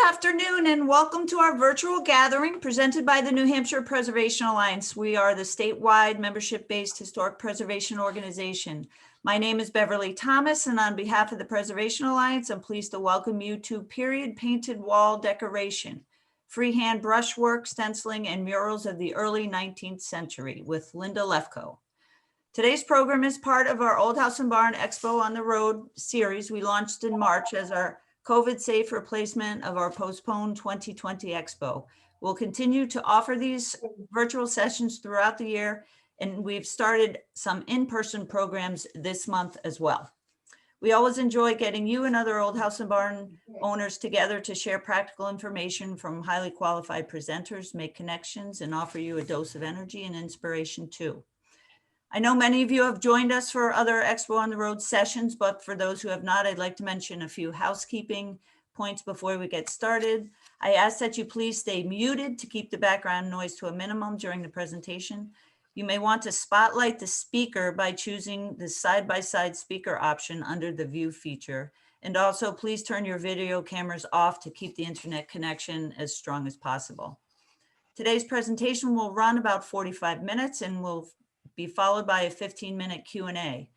afternoon and welcome to our virtual gathering presented by the New Hampshire Preservation Alliance. We are the statewide membership-based historic preservation organization. My name is Beverly Thomas, and on behalf of the Preservation Alliance, I'm pleased to welcome you to period painted wall decoration, freehand brushwork, stenciling, and murals of the early 19th century with Linda Lefko. Today's program is part of our Old House and Barn Expo on the Road series we launched in March as our COVID-safe replacement of our postponed 2020 Expo. We'll continue to offer these virtual sessions throughout the year, and we've started some in-person programs this month as well. We always enjoy getting you and other Old House and Barn owners together to share practical information from highly qualified presenters, make connections, and offer you a dose of energy and inspiration too. I know many of you have joined us for other Expo on the Road sessions, but for those who have not, I'd like to mention a few housekeeping points before we get started. I ask that you please stay muted to keep the background noise to a minimum during the presentation. You may want to spotlight the speaker by choosing the side-by-side speaker option under the view feature. And also please turn your video cameras off to keep the internet connection as strong as possible. Today's presentation will run about 45 minutes and will be followed by a 15-minute Q&A.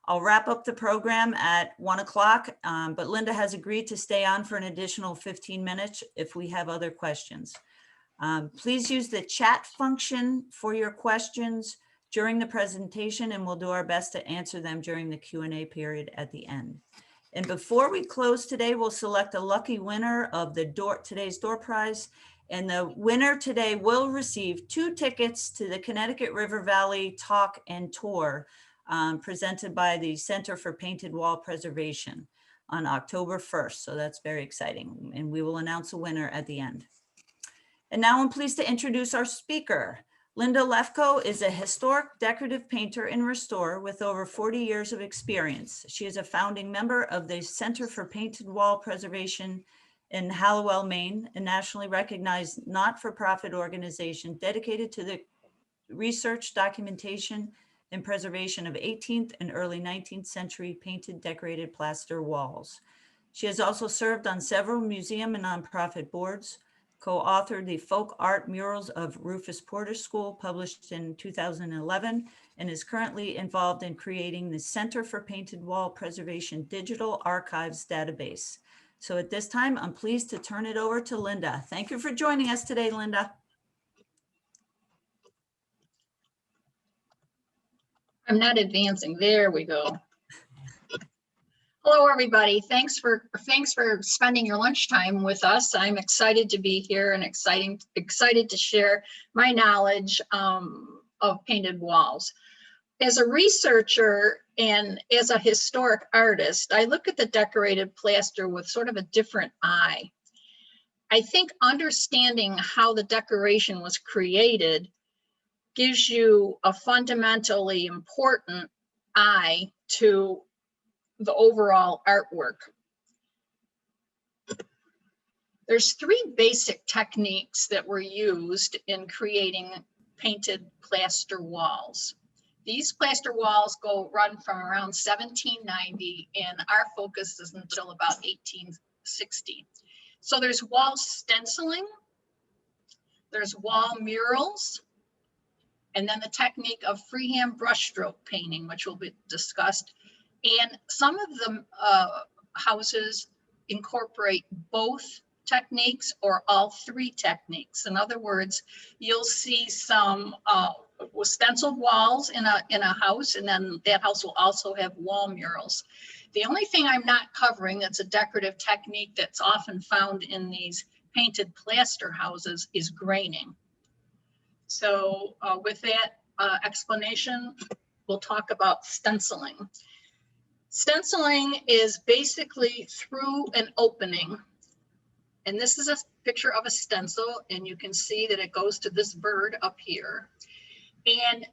I'll wrap up the program at 1 o'clock, but Linda has agreed to stay on for an additional 15 minutes if we have other questions. Please use the chat function for your questions during the presentation, and we'll do our best to answer them during the Q&A period at the end. And before we close today, we'll select a lucky winner of the today's door prize. And the winner today will receive 2 tickets to the Connecticut River Valley Talk and Tour presented by the Center for Painted Wall Preservation on October 1st. So that's very exciting. And we will announce a winner at the end. And now I'm pleased to introduce our speaker. Linda Lefko is a historic decorative painter and restorer with over 40 years of experience. She is a founding member of the Center for Painted Wall Preservation in Hallowell, Maine, a nationally recognized not-for-profit organization dedicated to the research, documentation, and preservation of 18th and early 19th century painted decorated plaster walls. She has also served on several museum and nonprofit boards, co-authored the Folk Art Murals of Rufus Porter School, published in 2011, and is currently involved in creating the Center for Painted Wall Preservation Digital Archives database. So at this time, I'm pleased to turn it over to Linda. Thank you for joining us today, Linda. I'm not advancing. There we go. Hello, everybody. Thanks for spending your lunchtime with us. I'm excited to be here and excited to share my knowledge of painted walls. As a researcher and as a historic artist, I look at the decorated plaster with sort of a different eye. I think understanding how the decoration was created gives you a fundamentally important eye to the overall artwork. There's 3 basic techniques that were used in creating painted plaster walls. These plaster walls run from around 1790, and our focus is until about 1860. So there's wall stenciling, there's wall murals, and then the technique of freehand brushstroke painting, which will be discussed. And some of the houses incorporate both techniques or all 3 techniques. In other words, you'll see some with stenciled walls in a house, and then that house will also have wall murals. The only thing I'm not covering that's a decorative technique that's often found in these painted plaster houses is graining. So with that explanation, we'll talk about stenciling. Stenciling is basically through an opening. And this is a picture of a stencil, and you can see that it goes to this bird up here. And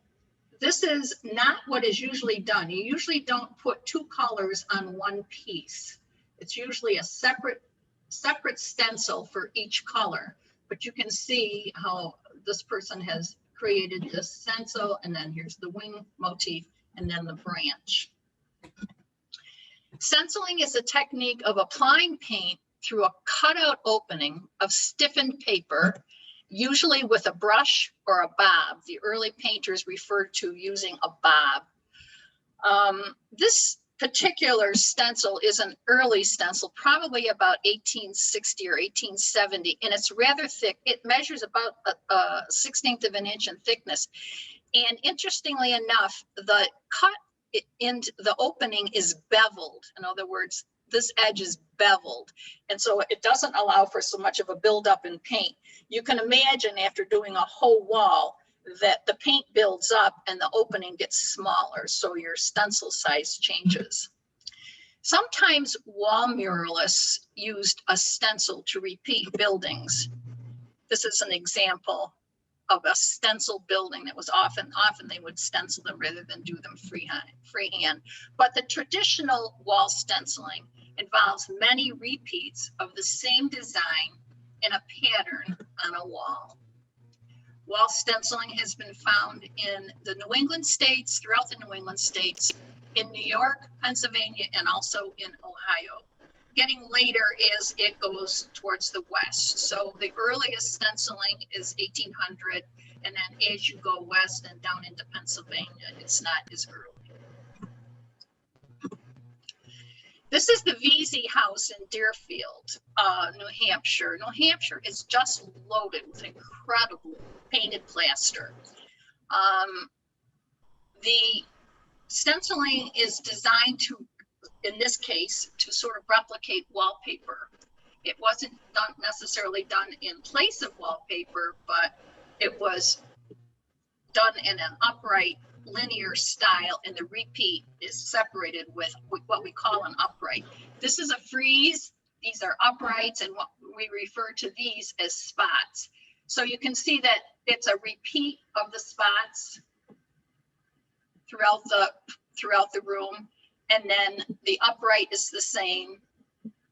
this is not what is usually done. You usually don't put 2 colors on one piece. It's usually a separate stencil for each color. But you can see how this person has created this stencil, and then here's the wing motif, and then the branch. Stenciling is a technique of applying paint through a cutout opening of stiffened paper, usually with a brush or a bob. The early painters referred to using a bob. This particular stencil is an early stencil, probably about 1860 or 1870, and it's rather thick. It measures about a 1/16 of an inch in thickness. And interestingly enough, the cut in the opening is beveled. In other words, this edge is beveled. And so it doesn't allow for so much of a buildup in paint. You can imagine after doing a whole wall that the paint builds up and the opening gets smaller, so your stencil size changes. Sometimes wall muralists used a stencil to repeat buildings. This is an example of a stencil building that was often they would stencil them rather than do them freehand. But the traditional wall stenciling involves many repeats of the same design in a pattern on a wall. Wall stenciling has been found in the New England states, throughout the New England states, in New York, Pennsylvania, and also in Ohio. Getting later as it goes towards the west. So the earliest stenciling is 1800, and then as you go west and down into Pennsylvania, it's not as early. This is the Vesey House in Deerfield, New Hampshire. New Hampshire is just loaded with incredible painted plaster. The stenciling is designed to, in this case, to sort of replicate wallpaper. It wasn't necessarily done in place of wallpaper, but it was done in an upright linear style, and the repeat is separated with what we call an upright. This is a frieze. These are uprights, and what we refer to these as spots. So you can see that it's a repeat of the spots throughout the room, and then the upright is the same,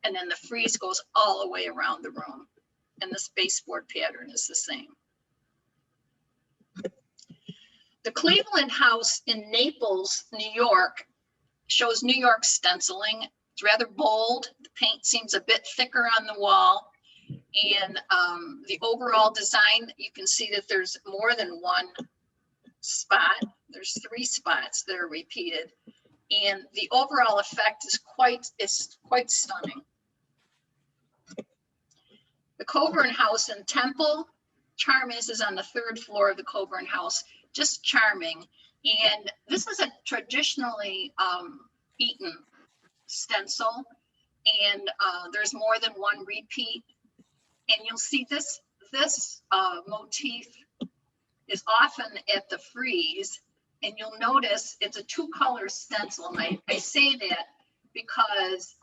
and then the frieze goes all the way around the room, and the baseboard pattern is the same. The Cleveland House in Naples, New York, shows New York stenciling. It's rather bold. The paint seems a bit thicker on the wall. And the overall design, you can see that there's more than one spot. There's 3 spots that are repeated. And the overall effect is quite stunning. The Coburn House in Temple, charm is on the 3rd floor of the Coburn House. Just charming. And this is a traditionally Eaton stencil, and there's more than one repeat. And you'll see this motif is often at the frieze, and you'll notice it's a 2-color stencil. And I say that because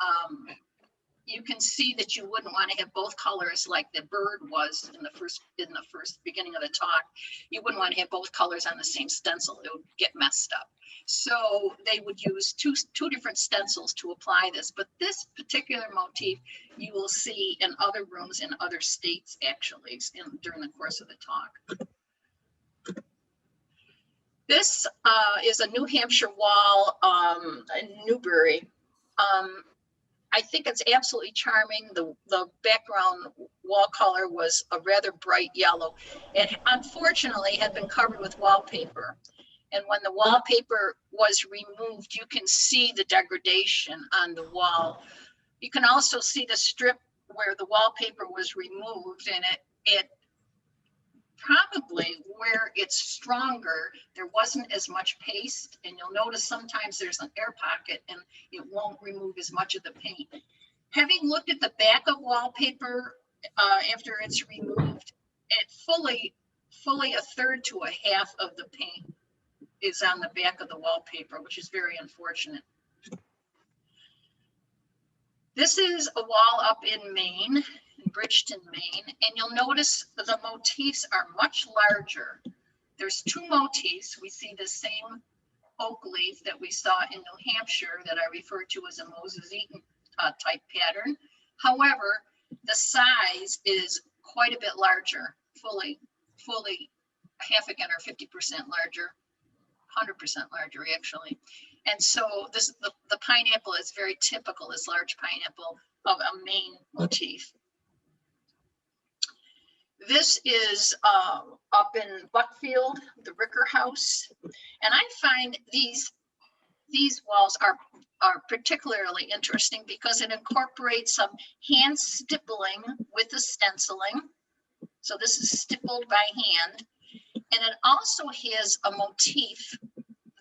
you can see that you wouldn't want to have both colors like the bird was in the first beginning of the talk. You wouldn't want to have both colors on the same stencil. It would get messed up. So they would use two different stencils to apply this. But this particular motif you will see in other rooms in other states actually during the course of the talk. This is a New Hampshire wall in Newbury. I think it's absolutely charming. The background wall color was a rather bright yellow. It unfortunately had been covered with wallpaper. And when the wallpaper was removed, you can see the degradation on the wall. You can also see the strip where the wallpaper was removed, and it probably where it's stronger, there wasn't as much paste, and you'll notice sometimes there's an air pocket and it won't remove as much of the paint. Having looked at the back of wallpaper after it's removed, it fully 1/3 to 1/2 of the paint is on the back of the wallpaper, which is very unfortunate. This is a wall up in Maine, in Bridgeton, Maine, and you'll notice that the motifs are much larger. There's 2 motifs. We see the same oak leaf that we saw in New Hampshire that I referred to as a Moses Eaton type pattern. However, the size is quite a bit larger, fully half again or 50% larger, 100% larger actually. And so this the pineapple is very typical, this large pineapple of a Maine motif. This is up in Buckfield, the Ricker House. And I find these walls are particularly interesting because it incorporates some hand stippling with the stenciling. So this is stippled by hand. And it also has a motif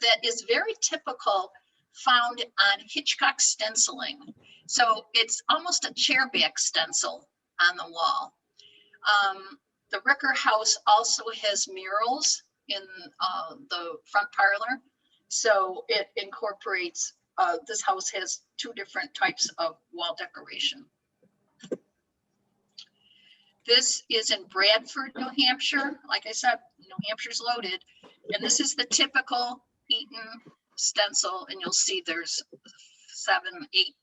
that is very typical, found on Hitchcock stenciling. So it's almost a chairback stencil on the wall. The Ricker House also has murals in the front parlor. So it incorporates, this house has two different types of wall decoration. This is in Bradford, New Hampshire. Like I said, New Hampshire's loaded. And this is the typical Eaton stencil. And you'll see there's 7, 8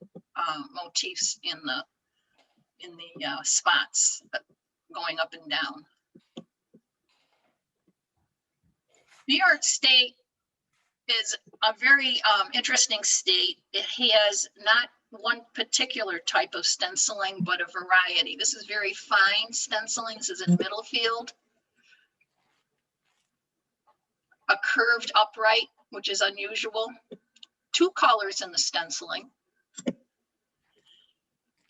motifs in the spots going up and down. New York State is a very interesting state. It has not one particular type of stenciling, but a variety. This is very fine stenciling. This is in Middlefield. A curved upright, which is unusual. 2 colors in the stenciling.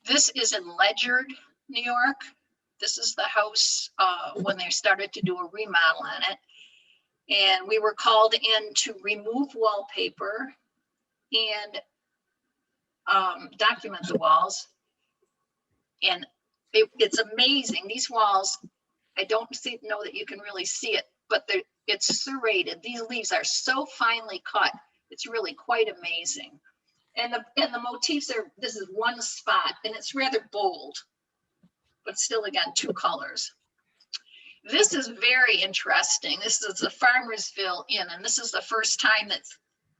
This is in Ledyard, New York. This is the house when they started to do a remodel on it. And we were called in to remove wallpaper and document the walls. And it's amazing. These walls, I don't know that you can really see it, but it's serrated. These leaves are so finely cut. It's really quite amazing. And the motifs are, this is one spot and it's rather bold, but still again, 2 colors. This is very interesting. This is the Farmersville Inn, and this is the first time that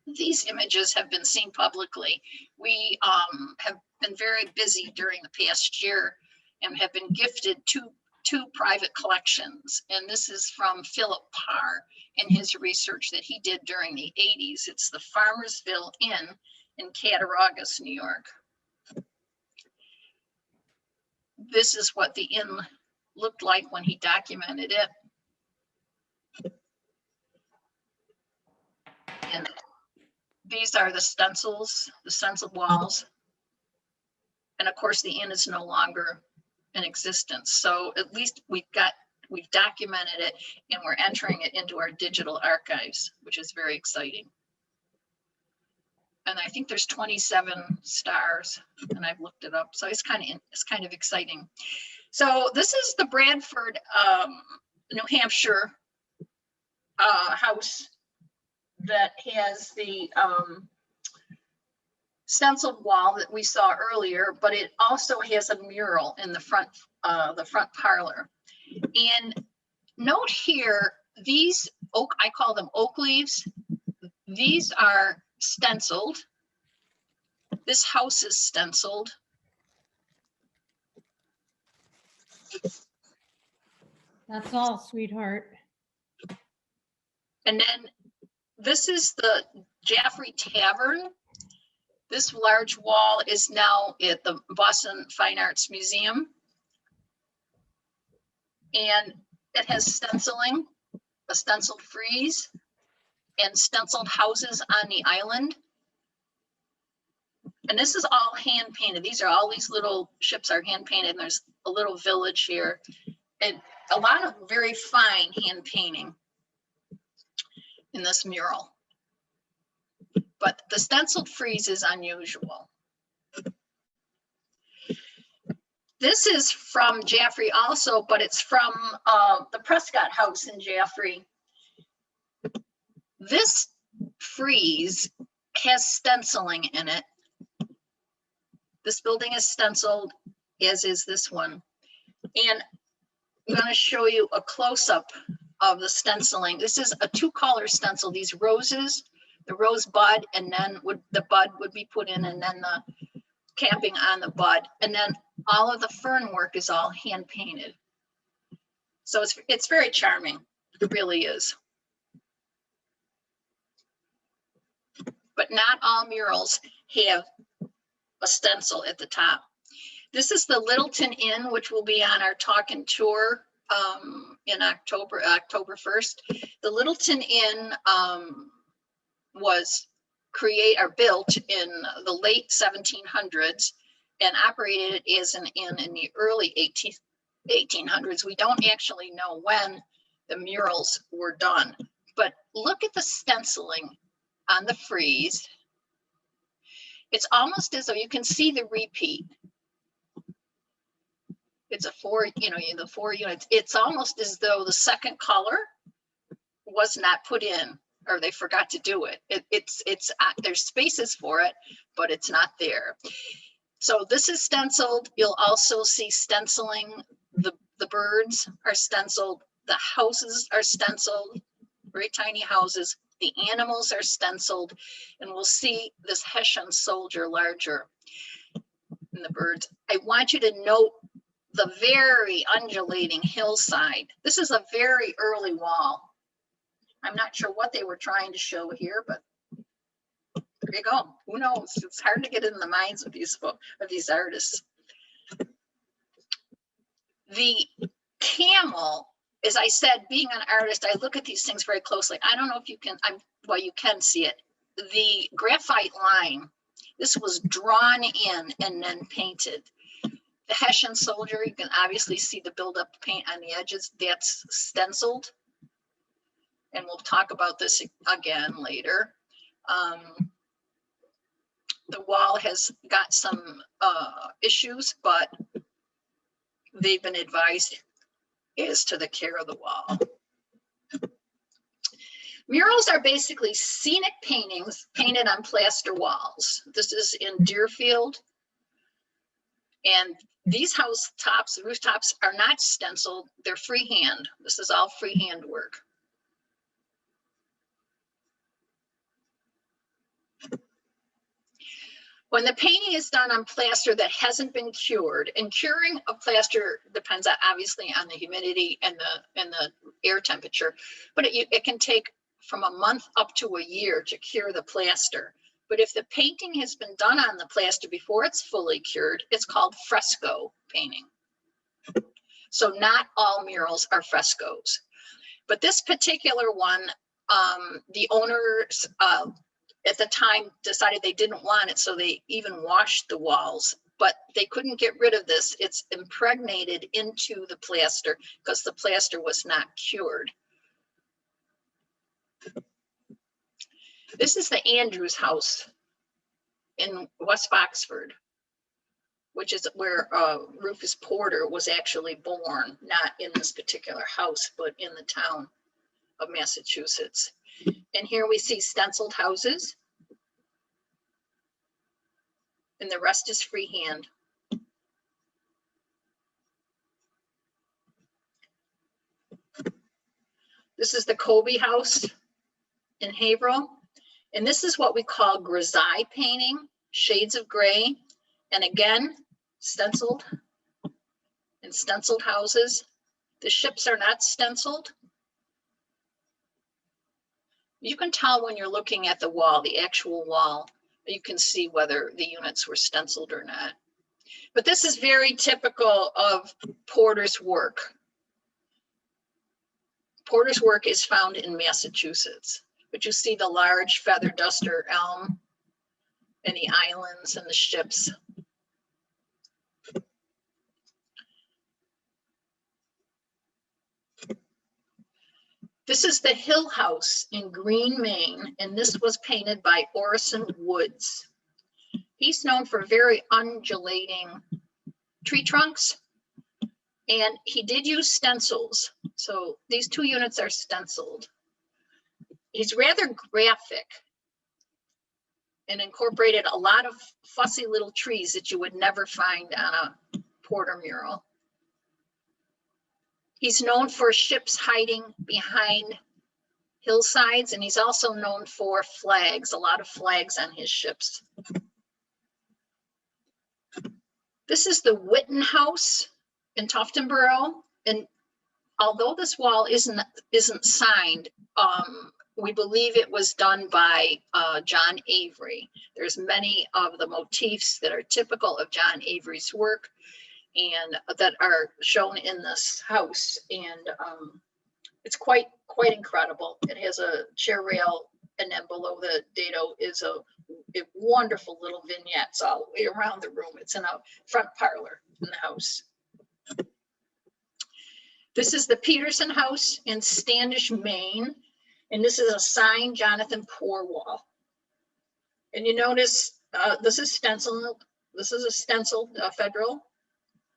these images have been seen publicly. We have been very busy during the past year and have been gifted two private collections. And this is from Philip Parr and his research that he did during the 80s. It's the Farmersville Inn in Cattaraugus, New York. This is what the inn looked like when he documented it. And these are the stencils, the stenciled walls. And of course the inn is no longer in existence. So at least we've documented it and we're entering it into our digital archives, which is very exciting. And I think there's 27 stars and I've looked it up. So it's kind of exciting. So this is the Bradford, New Hampshire house that has the stenciled wall that we saw earlier, but it also has a mural in the front parlor. And note here, these oak, I call them oak leaves. These are stenciled. This house is stenciled. That's all, sweetheart. And then this is the Jaffrey Tavern. This large wall is now at the Boston Fine Arts Museum. And it has stenciling, a stenciled frieze, and stenciled houses on the island. And this is all hand painted. These little ships are hand painted, and there's a little village here. And a lot of very fine hand painting in this mural. But the stenciled frieze is unusual. This is from Jaffrey also, but it's from the Prescott House in Jaffrey. This frieze has stenciling in it. This building is stenciled, as is this one. And I'm going to show you a close-up of the stenciling. This is a 2-color stencil. These roses, the rose bud, and then the bud would be put in, and then the capping on the bud, and then all of the fern work is all hand painted. So it's very charming. It really is. but not all murals have a stencil at the top. This is the Littleton Inn, which will be on our talk and tour in October 1st. The Littleton Inn was built in the late 1700s and operated as an inn in the early 1800s. We don't actually know when the murals were done, but look at the stenciling on the frieze. It's almost as though you can see the repeat. It's a the 4 units. It's almost as though the second color was not put in, or they forgot to do it. There's spaces for it, but it's not there. So this is stenciled. You'll also see stenciling. The birds are stenciled. The houses are stenciled, very tiny houses. The animals are stenciled, and we'll see this Hessian soldier larger in the birds. I want you to note the very undulating hillside. This is a very early wall. I'm not sure what they were trying to show here, but there you go. Who knows? It's hard to get in the minds of these artists. The camel, as I said, being an artist, I look at these things very closely. I don't know if you can, well, you can see it. The graphite line, this was drawn in and then painted. The Hessian soldier, you can obviously see the buildup paint on the edges. That's stenciled. And we'll talk about this again later. The wall has got some issues, but they've been advised as to the care of the wall. Murals are basically scenic paintings painted on plaster walls. This is in Deerfield. And these house tops, rooftops, are not stenciled, they're freehand. This is all freehand work. When the painting is done on plaster that hasn't been cured, and curing of plaster depends obviously on the humidity and the air temperature, but it can take from a month up to a year to cure the plaster. But if the painting has been done on the plaster before it's fully cured, it's called fresco painting. So not all murals are frescoes. But this particular one, the owners at the time decided they didn't want it, so they even washed the walls, but they couldn't get rid of this. It's impregnated into the plaster because the plaster was not cured. This is the Andrews house in West Boxford, which is where Rufus Porter was actually born, not in this particular house, but in the town of Massachusetts. And here we see stenciled houses, and the rest is freehand. This is the Colby house in Haverhill. And this is what we call grisaille painting, shades of gray. And again, stenciled and stenciled houses. The ships are not stenciled. You can tell when you're looking at the wall, the actual wall, you can see whether the units were stenciled or not. But this is very typical of Porter's work. Porter's work is found in Massachusetts, but you see the large feather duster elm and the islands and the ships. This is the Hill House in Green, Maine, and this was painted by Orison Woods. He's known for very undulating tree trunks, and he did use stencils. So these two units are stenciled. He's rather graphic and incorporated a lot of fussy little trees that you would never find on a Porter mural. He's known for ships hiding behind hillsides, and he's also known for flags, a lot of flags on his ships. This is the Witten house in Tuftonboro, and although this wall isn't signed, We believe it was done by John Avery. There's many of the motifs that are typical of John Avery's work and that are shown in this house. And it's quite incredible. It has a chair rail, and then below the dado is a wonderful little vignettes all the way around the room. It's in a front parlor in the house. This is the Peterson House in Standish, Maine. And this is a signed Jonathan Poor wall. And you notice this is stenciled. This is a stenciled federal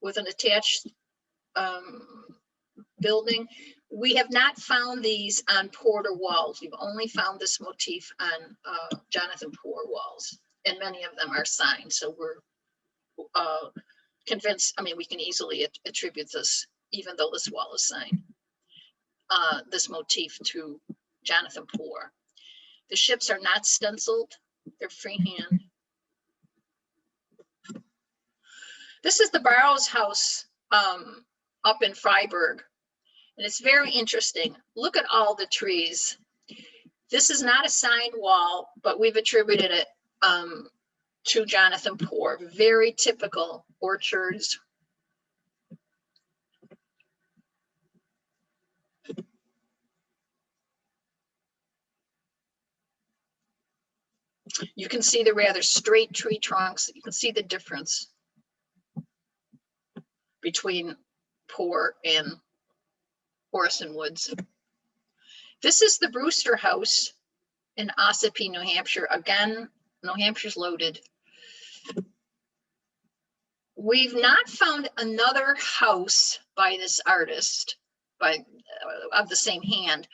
with an attached building. We have not found these on Porter walls. We've only found this motif on Jonathan Poor walls, and many of them are signed. So we're convinced, I mean, we can easily attribute this, even though this wall is signed, this motif to Jonathan Poor. The ships are not stenciled, they're freehand. This is the Barrows house up in Freiburg, and it's very interesting. Look at all the trees. This is not a signed wall, but we've attributed it to Jonathan Poor. Very typical orchards. You can see the rather straight tree trunks. You can see the difference between Poor and Orison Woods. This is the Brewster House in Ossipee, New Hampshire. Again, New Hampshire's loaded. We've not found another house by this artist of the same hand,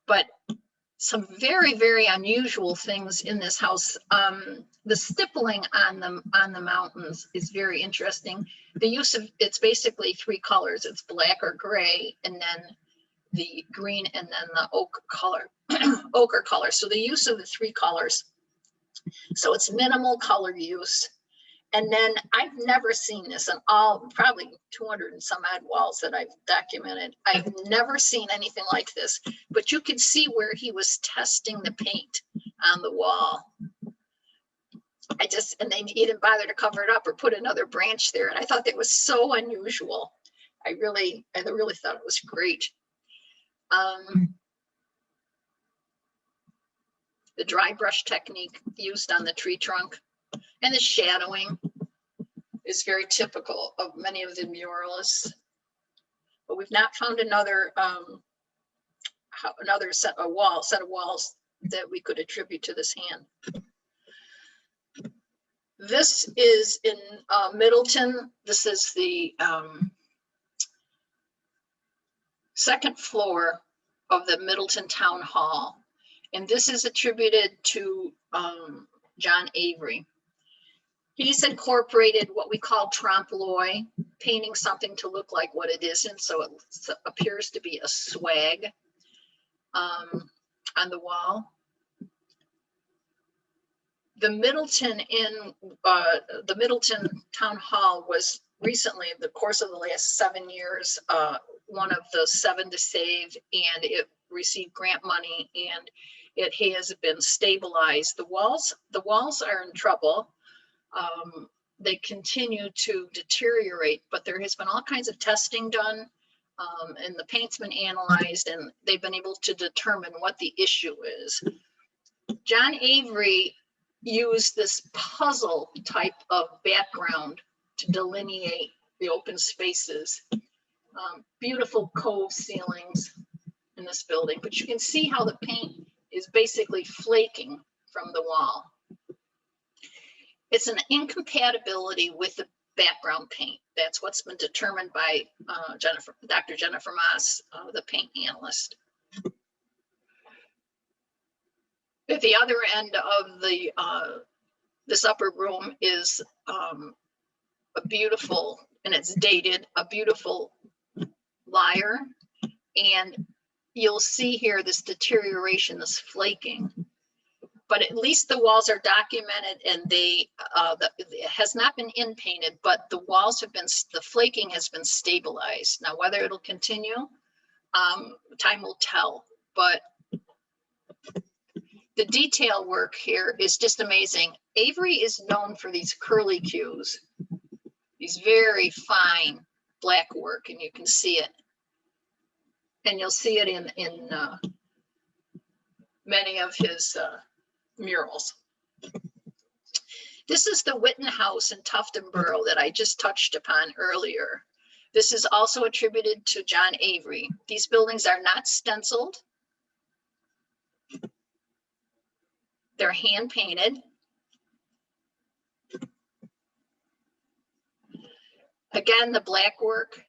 but some very, very unusual things in this house. The stippling on the mountains is very interesting. The use of, it's basically three colors. It's black or gray, and then the green, and then the ochre color. So the use of the three colors. So it's minimal color use. And then I've never seen this on all, probably 200 and some odd walls that I've documented. I've never seen anything like this, but you can see where he was testing the paint on the wall. And they didn't bother to cover it up or put another branch there. And I thought that was so unusual. I really thought it was great. The dry brush technique used on the tree trunk. And the shadowing is very typical of many of the muralists. But we've not found another set of walls that we could attribute to this hand. This is in Middleton. This is the second floor of the Middleton Town Hall. And this is attributed to John Avery. He's incorporated what we call trompe-l'oeil, painting something to look like what it isn't. So it appears to be a swag on the wall. The Middleton Inn, the Middleton Town Hall was recently, the course of the last 7 years, one of the 7 to save, and it received grant money, and it has been stabilized. The walls are in trouble. They continue to deteriorate, but there has been all kinds of testing done, and the paint's been analyzed, and they've been able to determine what the issue is. John Avery used this puzzle type of background to delineate the open spaces. Beautiful cove ceilings in this building, but you can see how the paint is basically flaking from the wall. It's an incompatibility with the background paint. That's what's been determined by Dr. Jennifer Moss, the paint analyst. At the other end of the this upper room is a beautiful, and it's dated, a beautiful lyre. And you'll see here this deterioration, this flaking. But at least the walls are documented, and it has not been in painted, but the walls have been, the flaking has been stabilized. Now, whether it'll continue, time will tell, but The detail work here is just amazing. Avery is known for these curly cues, these very fine black work, and you can see it. And you'll see it in many of his murals. This is the Witten house in Tuftonboro that I just touched upon earlier. This is also attributed to John Avery. These buildings are not stenciled. They're hand painted. Again, the black work.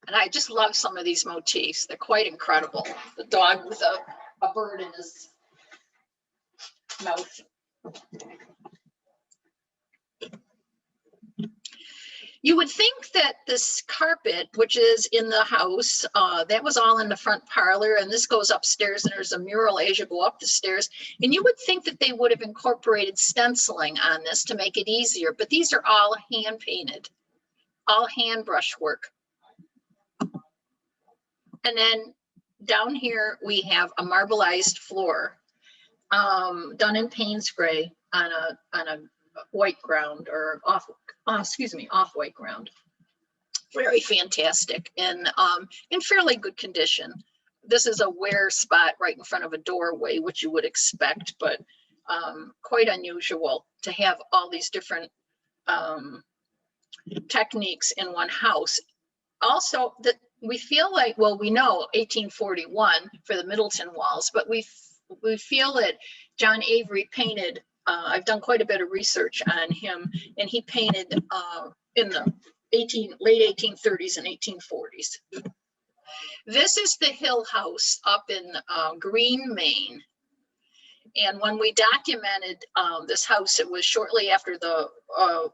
And I just love some of these motifs. They're quite incredible. The dog with a bird in his mouth. You would think that this carpet, which is in the house, that was all in the front parlor, and this goes upstairs, and there's a mural as you go up the stairs. And you would think that they would have incorporated stenciling on this to make it easier, but these are all hand painted, all hand brush work. And then down here, we have a marbleized floor done in Payne's gray on a white ground, or off-white ground. Very fantastic and in fairly good condition. This is a wear spot right in front of a doorway, which you would expect, but quite unusual to have all these different techniques in one house. Also, that we feel like, well, we know 1841 for the Middleton walls, but we feel that John Avery painted, I've done quite a bit of research on him, and he painted in the late 1830s and 1840s. This is the Hill House up in Green, Maine. And when we documented this house, it was shortly after the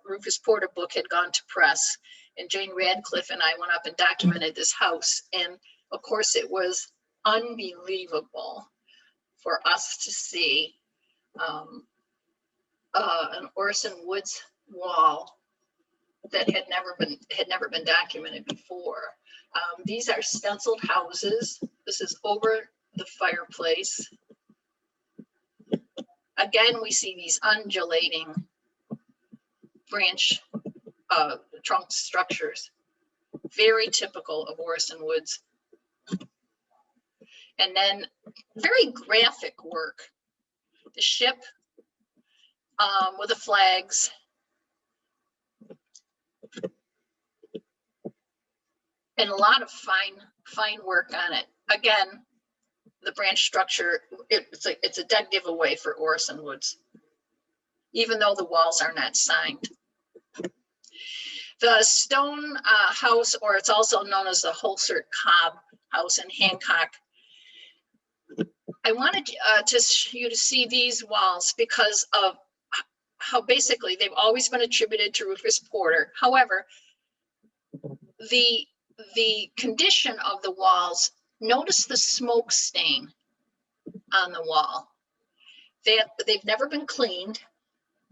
Rufus Porter book had gone to press. And Jane Radcliffe and I went up and documented this house. And of course, it was unbelievable for us to see an Orson Woods wall that had never been documented before. These are stenciled houses. This is over the fireplace. Again, we see these undulating branch trunk structures, very typical of Orson Woods. And then very graphic work. The ship with the flags. And a lot of fine work on it. Again, the branch structure, it's a dead giveaway for Orson Woods, even though the walls are not signed. The stone house, or it's also known as the Holsert Cobb house in Hancock. I wanted you to see these walls because of how basically they've always been attributed to Rufus Porter. However, the condition of the walls, notice the smoke stain on the wall. They've never been cleaned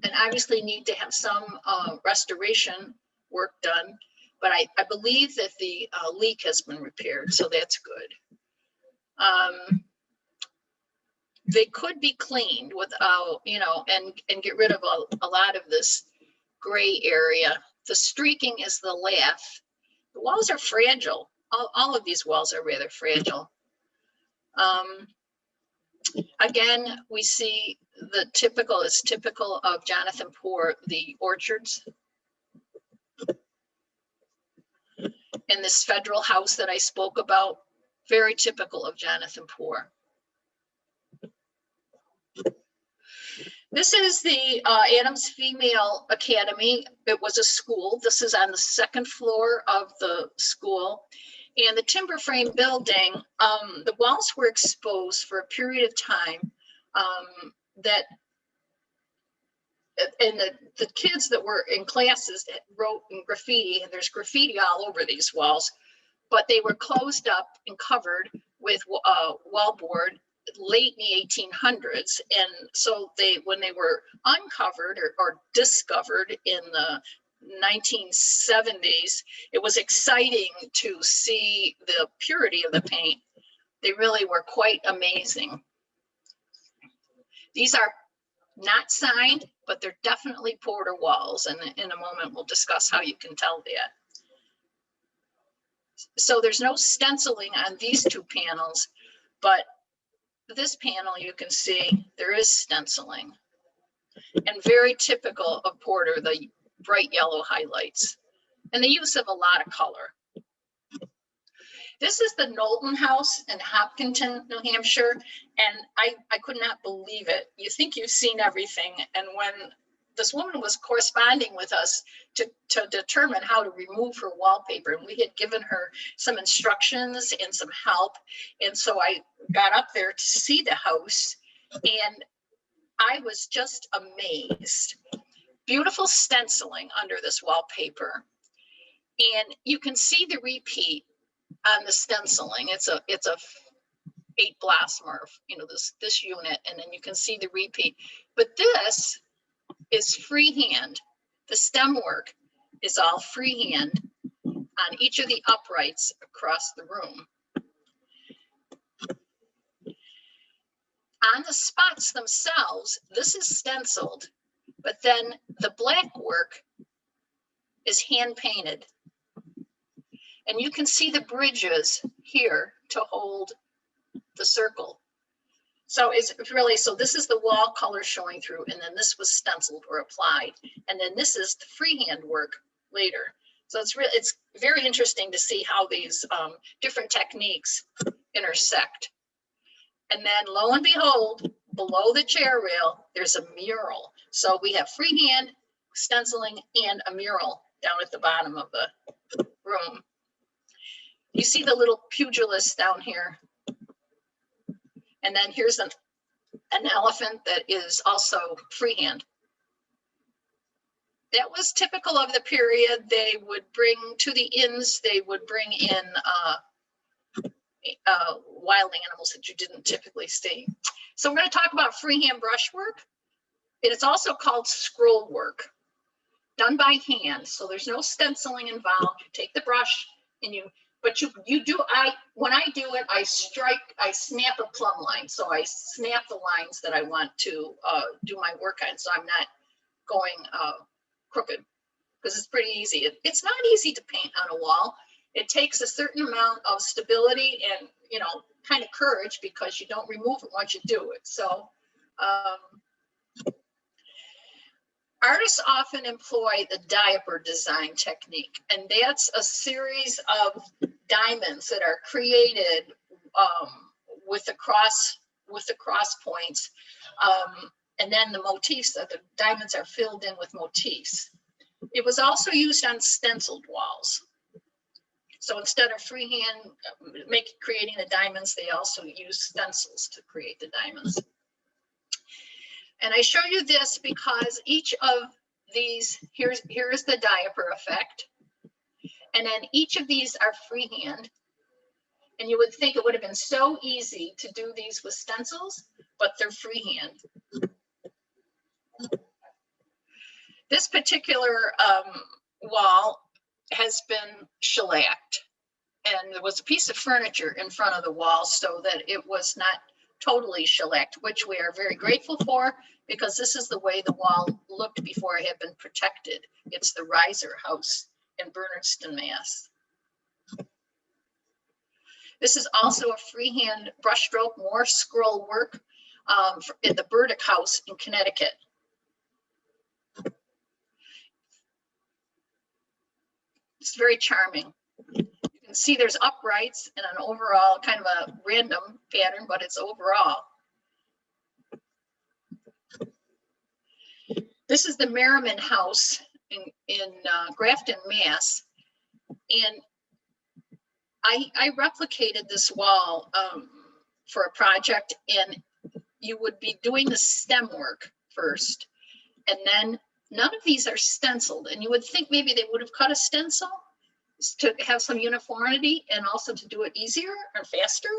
and obviously need to have some restoration work done, but I believe that the leak has been repaired, so that's good. They could be cleaned without, and get rid of a lot of this gray area. The streaking is the lath. The walls are fragile. All of these walls are rather fragile. Again, we see it's typical of Jonathan Poor, the orchards. And this federal house that I spoke about, very typical of Jonathan Poor. This is the Adams Female Academy. It was a school. This is on the second floor of the school. And the timber frame building, the walls were exposed for a period of time and the kids that were in classes wrote in graffiti, and there's graffiti all over these walls, but they were closed up and covered with wallboard late in the 1800s. And so when they were uncovered or discovered in the 1970s, it was exciting to see the purity of the paint. They really were quite amazing. These are not signed, but they're definitely Porter walls. And in a moment, we'll discuss how you can tell that. So there's no stenciling on these two panels, but this panel, you can see there is stenciling, and very typical of Porter, the bright yellow highlights and the use of a lot of color. This is the Knowlton House in Hopkinton, New Hampshire, and I could not believe it. You think you've seen everything, and when this woman was corresponding with us to determine how to remove her wallpaper, and we had given her some instructions and some help, and so I got up there to see the house, and I was just amazed. Beautiful stenciling under this wallpaper, and you can see the repeat on the stenciling. It's a 8 blossom, you know, this unit, and then you can see the repeat. But this is freehand. The stem work is all freehand on each of the uprights across the room. On the spots themselves, this is stenciled, but then the black work is hand painted. And you can see the bridges here to hold the circle. So it's really, so this is the wall color showing through, and then this was stenciled or applied. And then this is the freehand work later. So it's very interesting to see how these different techniques intersect. And then lo and behold, below the chair rail, there's a mural. So we have freehand, stenciling, and a mural down at the bottom of the room. You see the little pugilist down here. And then here's an elephant that is also freehand. That was typical of the period. They would bring to the inns, they would bring in wild animals that you didn't typically see. So we're going to talk about freehand brushwork. It's also called scroll work, done by hand. So there's no stenciling involved. You take the brush and when I do it, I snap a plumb line. So I snap the lines that I want to do my work on. So I'm not going crooked, because it's pretty easy. It's not easy to paint on a wall. It takes a certain amount of stability and, you know, kind of courage, because you don't remove it once you do it. So artists often employ the diaper design technique, and that's a series of diamonds that are created with the cross points, and then the motifs, the diamonds are filled in with motifs. It was also used on stenciled walls. So instead of freehand creating the diamonds, they also use stencils to create the diamonds. And I show you this because each of these, here is the diaper effect. And then each of these are freehand. And you would think it would have been so easy to do these with stencils, but they're freehand. This particular wall has been shellacked. And there was a piece of furniture in front of the wall so that it was not totally shellacked, which we are very grateful for, because this is the way the wall looked before it had been protected. It's the Reiser House in Bernardston, Mass. This is also a freehand brushstroke, more scroll work at the Burdick House in Connecticut. It's very charming. You can see there's uprights and an overall kind of a random pattern, but it's overall. This is the Merriman House in Grafton, Mass. And I replicated this wall for a project, and you would be doing the stem work first, and then none of these are stenciled, and you would think maybe they would have cut a stencil to have some uniformity and also to do it easier and faster,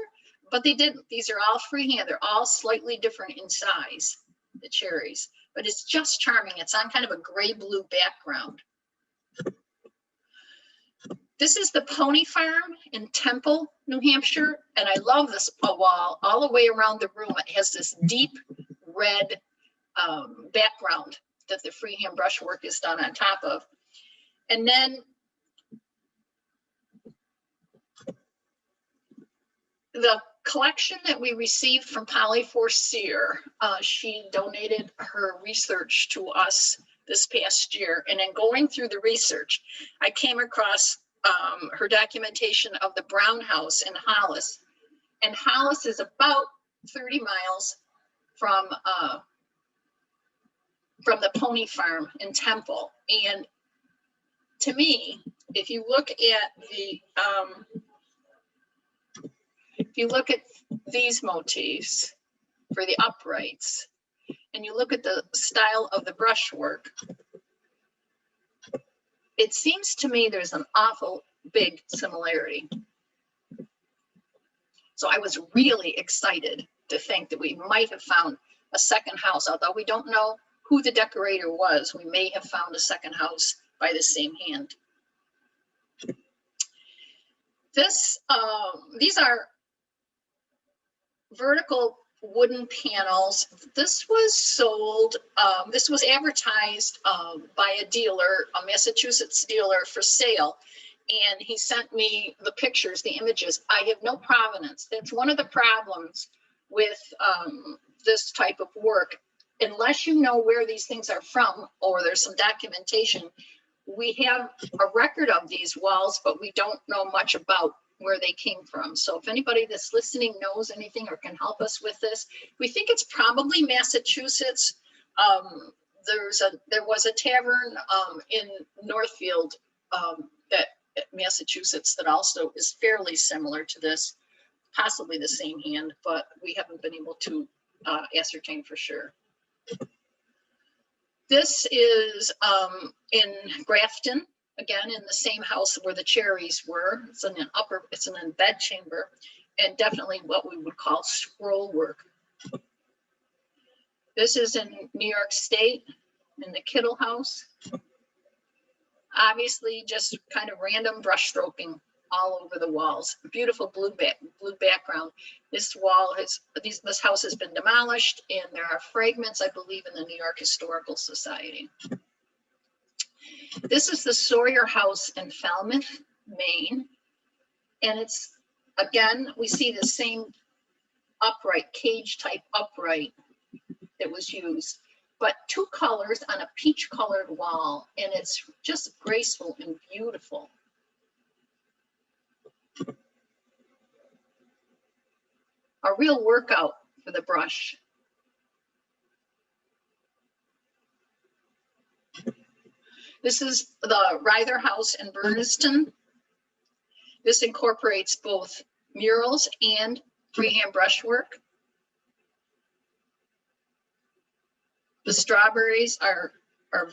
but they didn't. These are all freehand. They're all slightly different in size, the cherries, but it's just charming. It's on kind of a gray-blue background. This is the Pony Farm in Temple, New Hampshire, and I love this wall all the way around the room. It has this deep red background that the freehand brushwork is done on top of. And then the collection that we received from Polly Forcier, she donated her research to us this past year. And in going through the research, I came across her documentation of the Brown House in Hollis. And Hollis is about 30 miles from the Pony Farm in Temple. And to me, if you look at the, if you look at these motifs for the uprights, and you look at the style of the brushwork, it seems to me there's an awful big similarity. So I was really excited to think that we might have found a second house. Although we don't know who the decorator was, we may have found a second house by the same hand. These are vertical wooden panels. This was sold, this was advertised by a dealer, a Massachusetts dealer, for sale. And he sent me the pictures, the images. I have no provenance. That's one of the problems with this type of work. Unless you know where these things are from, or there's some documentation, we have a record of these walls, but we don't know much about where they came from. So if anybody that's listening knows anything or can help us with this, we think it's probably Massachusetts. There was a tavern in Northfield Massachusetts that also is fairly similar to this, possibly the same hand, but we haven't been able to ascertain for sure. This is in Grafton, again, in the same house where the cherries were. It's in an bed chamber, and definitely what we would call scroll work. This is in New York State, in the Kittle House. Obviously, just kind of random brush stroking all over the walls. Beautiful blue background. This house has been demolished, and there are fragments, I believe, in the New York Historical Society. This is the Sawyer House in Falmouth, Maine. And it's, again, we see the same upright, cage type upright that was used, but two colors on a peach colored wall. And it's just graceful and beautiful. A real workout for the brush. This is the Ryther House in Bernardston. This incorporates both murals and freehand brushwork. The strawberries are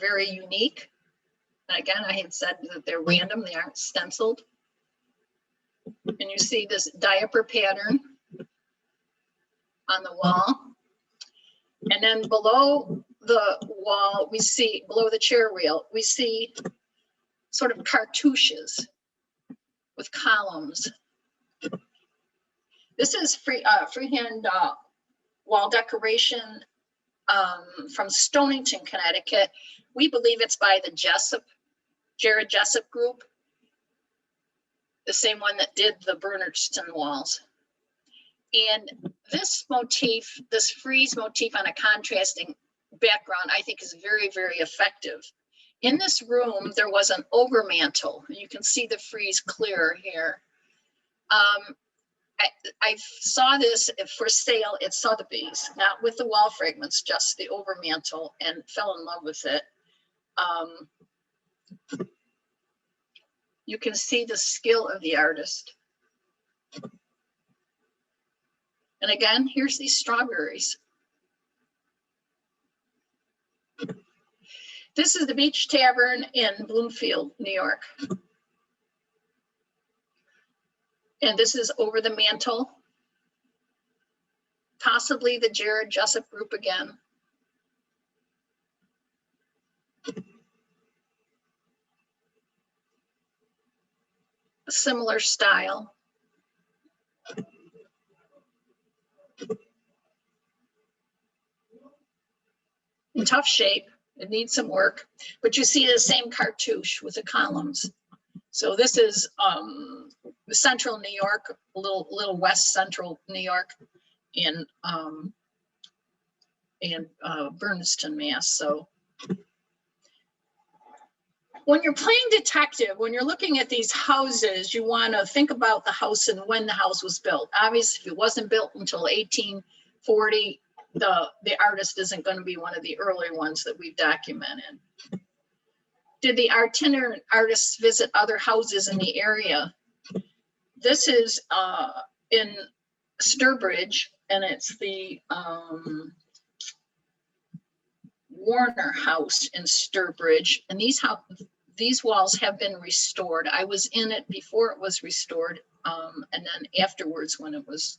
very unique. And again, I had said that they're random, they aren't stenciled. And you see this diaper pattern on the wall. And then below the wall, we see, below the chair rail, we see sort of cartouches with columns. This is freehand wall decoration from Stonington, Connecticut. We believe it's by the Jared Jessup group, the same one that did the Bernardston walls. And this motif, this frieze motif on a contrasting background, I think is very, very effective. In this room, there was an overmantel. You can see the frieze clearer here. I saw this for sale at Sotheby's, not with the wall fragments, just the overmantel, and fell in love with it. You can see the skill of the artist. And again, here's these strawberries. This is the Beach Tavern in Bloomfield, New York. And this is over the mantle. Possibly the Jared Jessup group again. a similar style. In tough shape, it needs some work, but you see the same cartouche with the columns. So this is central New York, a little west central New York in Berniston, Mass. So when you're playing detective, when you're looking at these houses, you want to think about the house and when the house was built. Obviously, if it wasn't built until 1840, the artist isn't going to be one of the earlier ones that we've documented. Did the itinerant artists visit other houses in the area? This is in Sturbridge, and it's the Warner House in Sturbridge, and these walls have been restored. I was in it before it was restored, and then afterwards when it was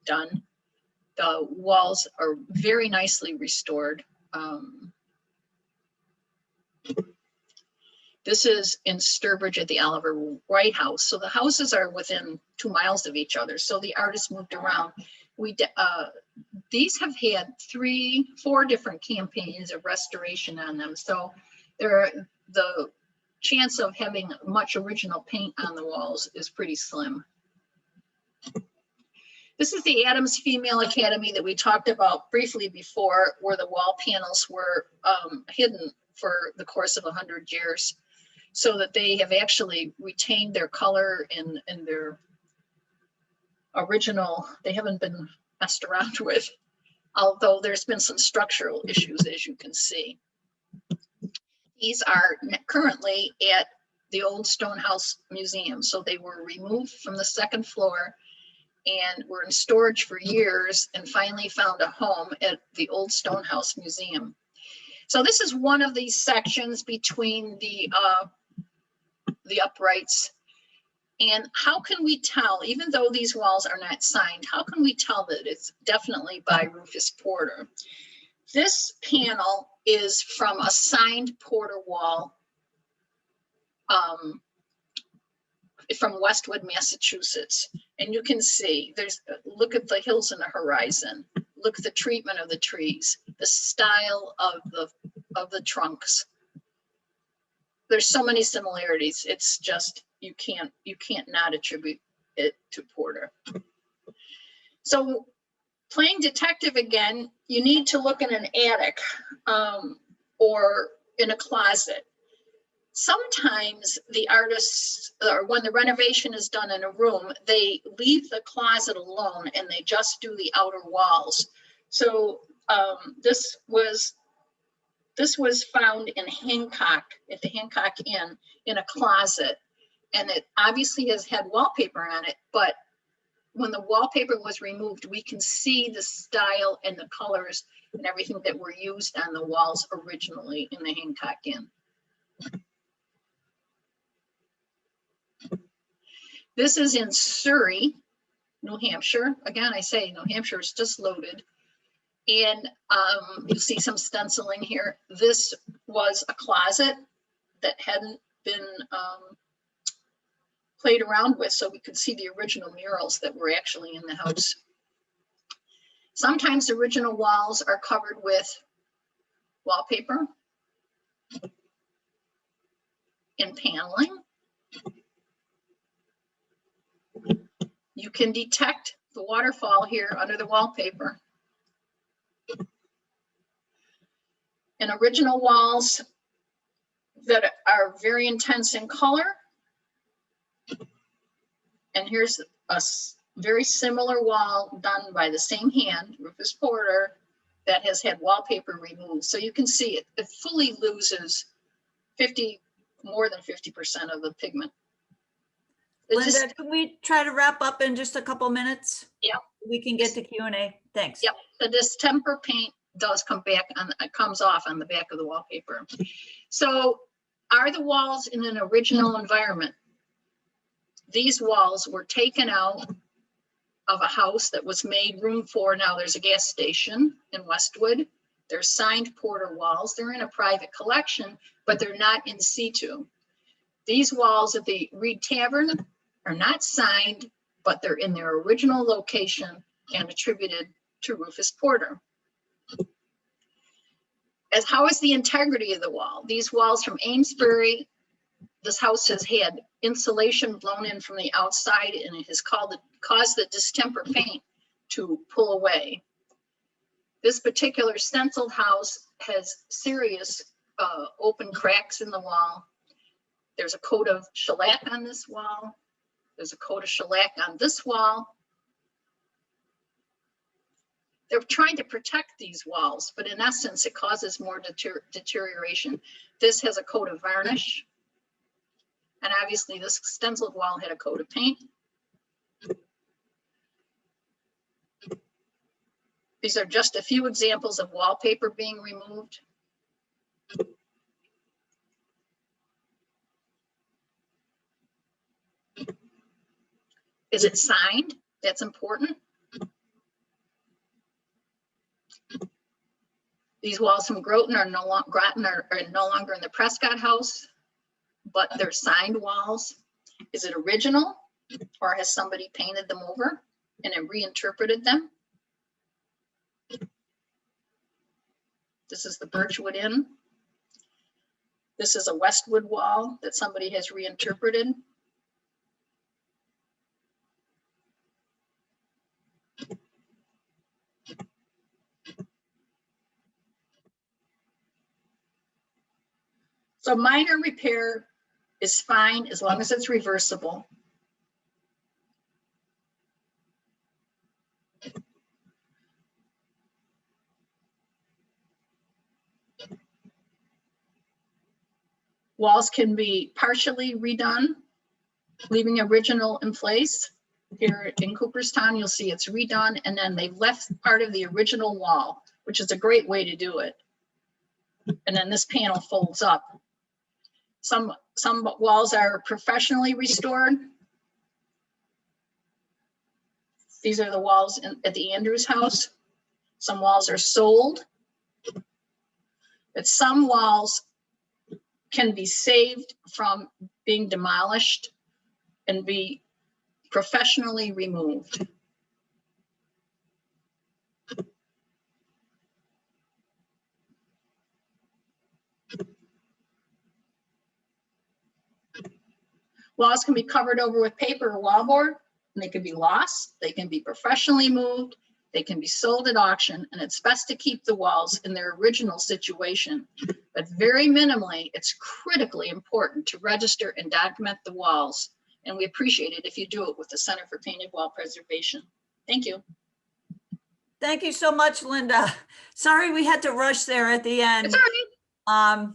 done. The walls are very nicely restored. This is in Sturbridge at the Oliver Wright House. So the houses are within 2 miles of each other. So the artists moved around. These have had 3-4 different campaigns of restoration on them. So the chance of having much original paint on the walls is pretty slim. This is the Adams Female Academy that we talked about briefly before, where the wall panels were hidden for the course of 100 years, so that they have actually retained their color and their original. They haven't been messed around with, although there's been some structural issues, as you can see. These are currently at the Old Stonehouse Museum. So they were removed from the 2nd floor and were in storage for years and finally found a home at the Old Stonehouse Museum. So this is one of these sections between the uprights. And how can we tell, even though these walls are not signed, how can we tell that it's definitely by Rufus Porter? This panel is from a signed Porter wall from Westwood, Massachusetts. And you can see, look at the hills in the horizon. Look at the treatment of the trees, the style of the trunks. There's so many similarities. It's just, you can't not attribute it to Porter. So playing detective again, you need to look in an attic or in a closet. Sometimes the artists, or when the renovation is done in a room, they leave the closet alone and they just do the outer walls. So this was found in Hancock, at the Hancock Inn, in a closet. And it obviously has had wallpaper on it, but when the wallpaper was removed, we can see the style and the colors and everything that were used on the walls originally in the Hancock Inn. This is in Surrey, New Hampshire. Again, I say New Hampshire is just loaded. And you'll see some stenciling here. This was a closet that hadn't been played around with, so we could see the original murals that were actually in the house. Sometimes original walls are covered with wallpaper and paneling. You can detect the waterfall here under the wallpaper. And original walls that are very intense in color. And here's a very similar wall done by the same hand, Rufus Porter, that has had wallpaper removed. So you can see it fully loses more than 50% of the pigment. Linda, can we try to wrap up in just a couple minutes? Yeah. We can get to Q&A. Thanks. Yep. The distemper paint does come back on, it comes off on the back of the wallpaper. So are the walls in an original environment? These walls were taken out of a house that was made room for. Now there's a gas station in Westwood. They're signed Porter walls. They're in a private collection, but they're not in situ. These walls at the Reed Tavern are not signed, but they're in their original location and attributed to Rufus Porter. As how is the integrity of the wall? These walls from Amesbury, this house has had insulation blown in from the outside, and it has caused the distemper paint to pull away. This particular stenciled house has serious open cracks in the wall. There's a coat of shellac on this wall. There's a coat of shellac on this wall. They're trying to protect these walls, but in essence, it causes more deterioration. This has a coat of varnish. And obviously this stenciled wall had a coat of paint. These are just a few examples of wallpaper being removed. Is it signed? That's important. These walls from Groton are no longer in the Prescott house, but they're signed walls. Is it original, or has somebody painted them over and then reinterpreted them? This is the Birchwood Inn. This is a Westwood wall that somebody has reinterpreted. So minor repair is fine as long as it's reversible. Walls can be partially redone, leaving original in place. Here in Cooperstown, you'll see it's redone, and then they've left part of the original wall, which is a great way to do it. And then this panel folds up. Some walls are professionally restored. These are the walls at the Andrews house. Some walls are sold, but some walls can be saved from being demolished and be professionally removed. Walls can be covered over with paper or wallboard, and they can be lost, they can be professionally moved, they can be sold at auction, and it's best to keep the walls in their original situation. But very minimally, it's critically important to register and document the walls, and we appreciate it if you do it with the Center for Painted Wall Preservation. Thank you. Thank you so much, Linda. Sorry we had to rush there at the end. It's all right.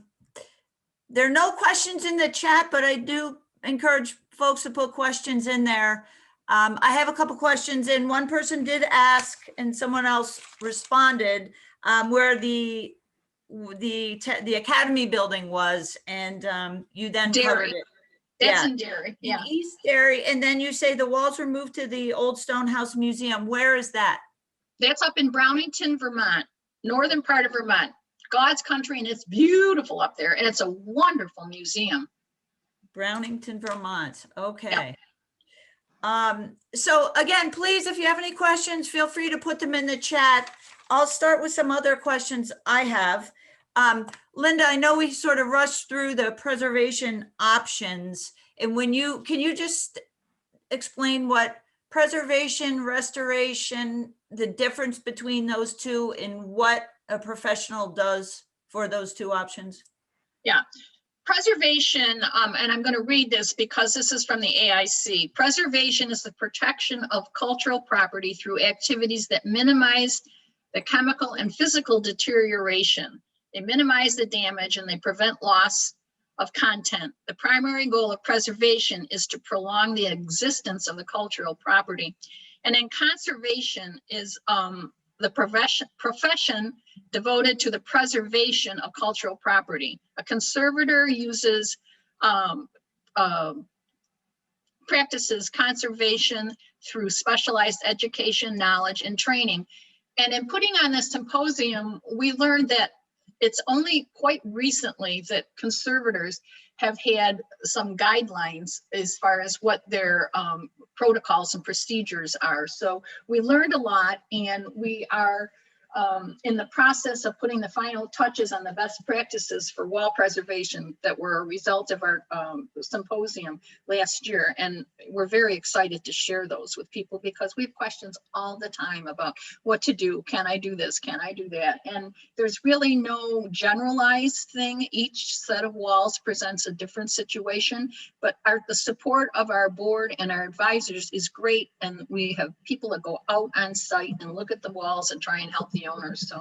There are no questions in the chat, but I do encourage folks to put questions in there. I have a couple questions, and one person did ask and someone else responded where the Academy building was, and you then covered it. That's in Derry, yeah. In East Derry, and then you say the walls were moved to the Old Stonehouse Museum. Where is that? That's up in Brownington, Vermont, northern part of Vermont. God's country, and it's beautiful up there, and it's a wonderful museum. Brownington, Vermont. Okay. Yep. So again, please, if you have any questions, feel free to put them in the chat. I'll start with some other questions I have. Linda, I know we sort of rushed through the preservation options, and can you just explain what preservation, restoration, the difference between those two, and what a professional does for those two options? Yeah. Preservation, and I'm going to read this because this is from the AIC. Preservation is the protection of cultural property through activities that minimize the chemical and physical deterioration. They minimize the damage and they prevent loss of content. The primary goal of preservation is to prolong the existence of the cultural property. And then conservation is the profession devoted to the preservation of cultural property. A conservator uses, practices conservation through specialized education, knowledge, and training. And in putting on this symposium, we learned that it's only quite recently that conservators have had some guidelines as far as what their protocols and procedures are. So we learned a lot, and we are in the process of putting the final touches on the best practices for wall preservation that were a result of our symposium last year. And we're very excited to share those with people because we have questions all the time about what to do. Can I do this? Can I do that? And there's really no generalized thing. Each set of walls presents a different situation, but the support of our board and our advisors is great. And we have people that go out on site and look at the walls and try and help the owners.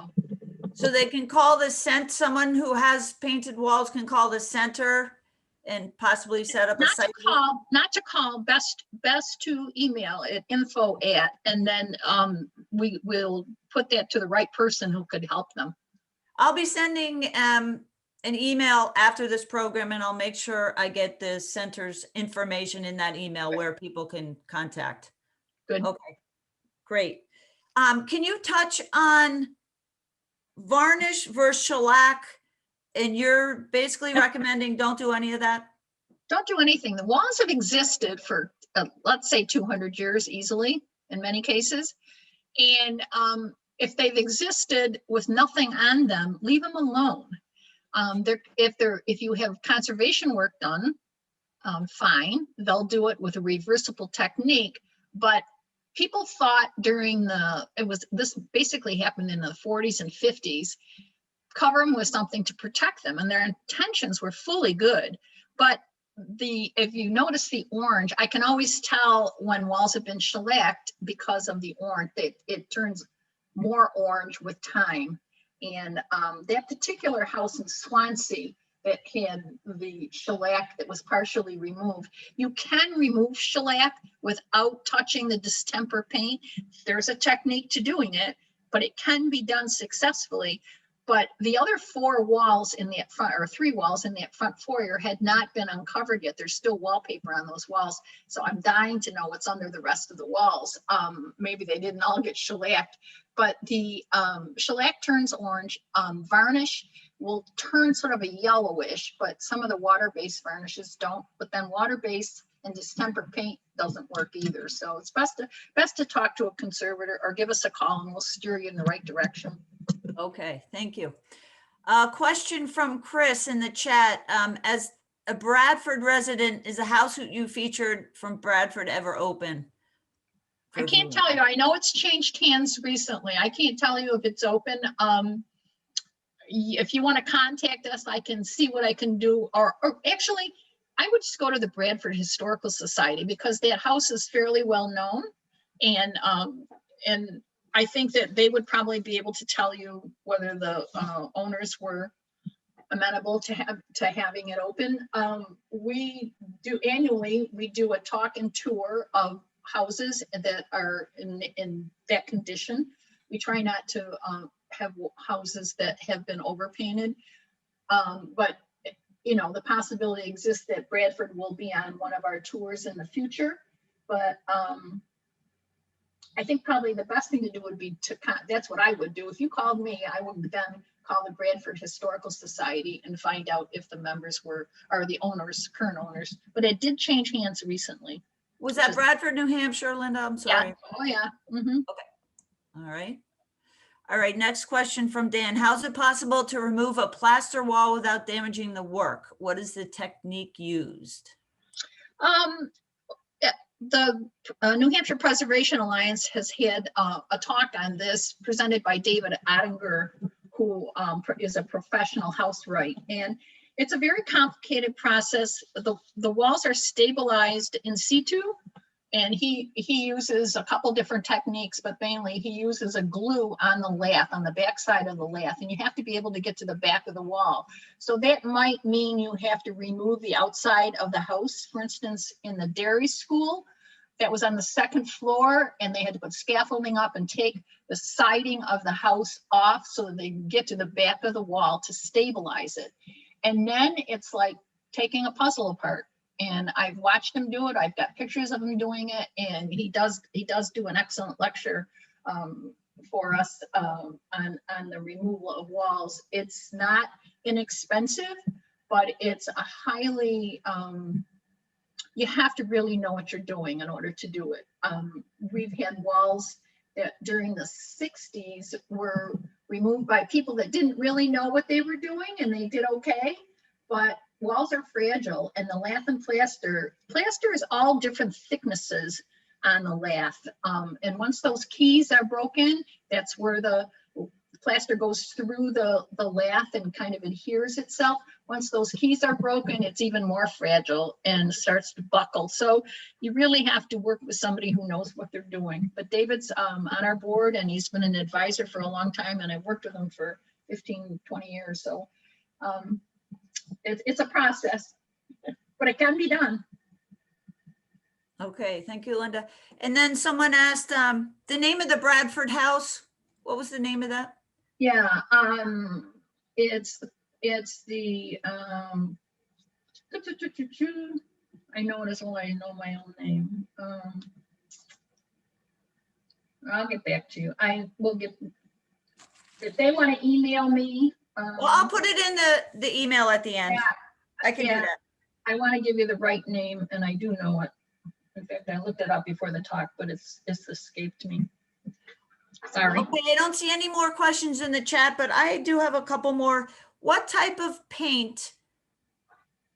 So they can call someone who has painted walls can call the center and possibly set up a site. Not to call, best to email at info@, and then we will put that to the right person who could help them. I'll be sending an email after this program, and I'll make sure I get the center's information in that email where people can contact. Good. Okay, great. Can you touch on varnish versus shellac? And you're basically recommending don't do any of that? Don't do anything. The walls have existed for, let's say, 200 years easily in many cases. And if they've existed with nothing on them, leave them alone. If you have conservation work done, fine, they'll do it with a reversible technique. But people thought during this basically happened in the 40s and 50s, cover them with something to protect them, and their intentions were fully good. But if you notice the orange, I can always tell when walls have been shellacked because of the orange. It turns more orange with time. And that particular house in Swansea that had the shellac that was partially removed, you can remove shellac without touching the distemper paint. There's a technique to doing it, but it can be done successfully. But the other 4 walls in that front, or 3 walls in that front foyer, had not been uncovered yet. There's still wallpaper on those walls. So I'm dying to know what's under the rest of the walls. Maybe they didn't all get shellacked, but the shellac turns orange. Varnish will turn sort of a yellowish, but some of the water-based varnishes don't. But then water-based and distemper paint doesn't work either. So it's best to talk to a conservator or give us a call, and we'll steer you in the right direction. Okay, thank you. A question from Chris in the chat. As a Bradford resident, is a house you featured from Bradford ever open? I can't tell you. I know it's changed hands recently. I can't tell you if it's open. If you want to contact us, I can see what I can do. Or actually, I would just go to the Bradford Historical Society because that house is fairly well known, and I think that they would probably be able to tell you whether the owners were amenable to having it open. We do annually, we do a talk and tour of houses that are in that condition. We try not to have houses that have been overpainted, but you know, the possibility exists that Bradford will be on one of our tours in the future. But I think probably the best thing to do would be that's what I would do. If you called me, I would then call the Bradford Historical Society and find out if the members are the owners, current owners. But it did change hands recently. Was that Bradford, New Hampshire, Linda? I'm sorry. Yeah. Oh, yeah. Mm-hmm. Okay. All right. All right. Next question from Dan. How's it possible to remove a plaster wall without damaging the work? What is the technique used? The New Hampshire Preservation Alliance has had a talk on this presented by David Ottinger, who is a professional housewright. And it's a very complicated process. The walls are stabilized in situ, and he uses a couple different techniques, but mainly he uses a glue on the lath, on the back side of the lath, and you have to be able to get to the back of the wall. So that might mean you have to remove the outside of the house. For instance, in the dairy school, that was on the 2nd floor, and they had to put scaffolding up and take the siding of the house off so that they can get to the back of the wall to stabilize it. And then it's like taking a puzzle apart. And I've watched him do it. I've got pictures of him doing it, and he does do an excellent lecture for us on the removal of walls. It's not inexpensive, but it's a highly, you have to really know what you're doing in order to do it. We've had walls that during the 60s were removed by people that didn't really know what they were doing, and they did okay. But walls are fragile, and the lath and plaster is all different thicknesses on the lath. And once those keys are broken, that's where the plaster goes through the lath and kind of adheres itself. Once those keys are broken, it's even more fragile and starts to buckle. So you really have to work with somebody who knows what they're doing. But David's on our board, and he's been an advisor for a long time, and I've worked with him for 15, 20 years. So it's a process, but it can be done. Okay, thank you, Linda. And then someone asked the name of the Bradford house. What was the name of that? Yeah, it's the I know it as well. I know my own name. I'll get back to you. I will get, if they want to email me. Well, I'll put it in the email at the end. Yeah, I can do that. I want to give you the right name, and I do know it. In fact, I looked it up before the talk, but it's escaped me. Sorry. Okay, I don't see any more questions in the chat, but I do have a couple more. What type of paint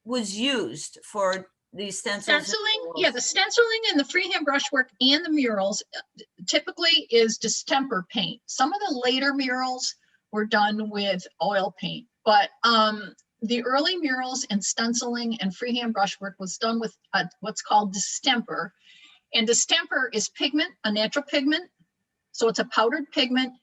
was used for these stencils? Stenciling, yeah, the stenciling and the freehand brushwork and the murals typically is distemper paint. Some of the later murals were done with oil paint, but the early murals and stenciling and freehand brushwork was done with what's called distemper. And distemper is pigment, a natural pigment. So it's a powdered pigment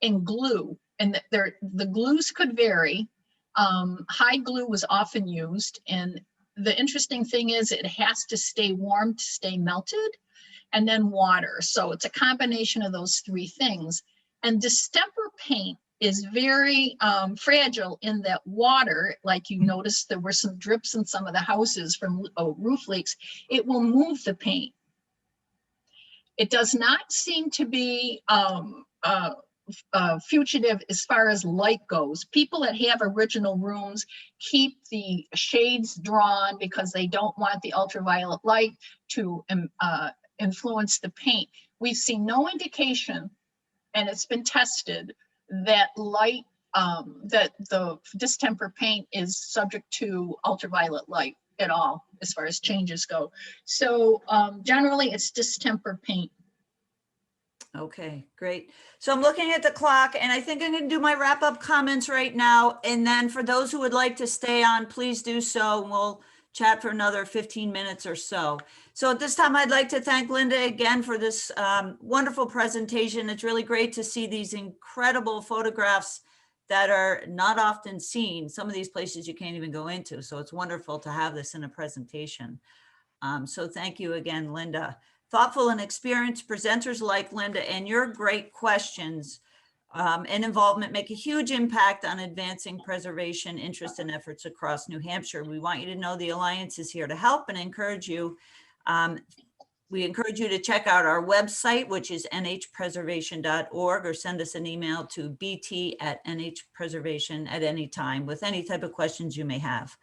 and glue, and the glues could vary. High glue was often used, and the interesting thing is it has to stay warm to stay melted, and then water. So it's a combination of those three things. And distemper paint is very fragile in that water, like you noticed there were some drips in some of the houses from roof leaks, it will move the paint. It does not seem to be fugitive as far as light goes. People that have original rooms keep the shades drawn because they don't want the ultraviolet light to influence the paint. We've seen no indication, and it's been tested, that light, that the distemper paint is subject to ultraviolet light at all as far as changes go. So generally it's distemper paint. Okay, great. So I'm looking at the clock, and I think I'm going to do my wrap up comments right now. And then for those who would like to stay on, please do so. And we'll chat for another 15 minutes or so. So at this time, I'd like to thank Linda again for this wonderful presentation. It's really great to see these incredible photographs that are not often seen. Some of these places you can't even go into. So it's wonderful to have this in a presentation. So thank you again, Linda. Thoughtful and experienced presenters like Linda and your great questions and involvement make a huge impact on advancing preservation interest and efforts across New Hampshire. We want you to know the Alliance is here to help and encourage you. We encourage you to check out our website, which is nhpreservation.org, or send us an email to bt@nhpreservation at any time with any type of questions you may have.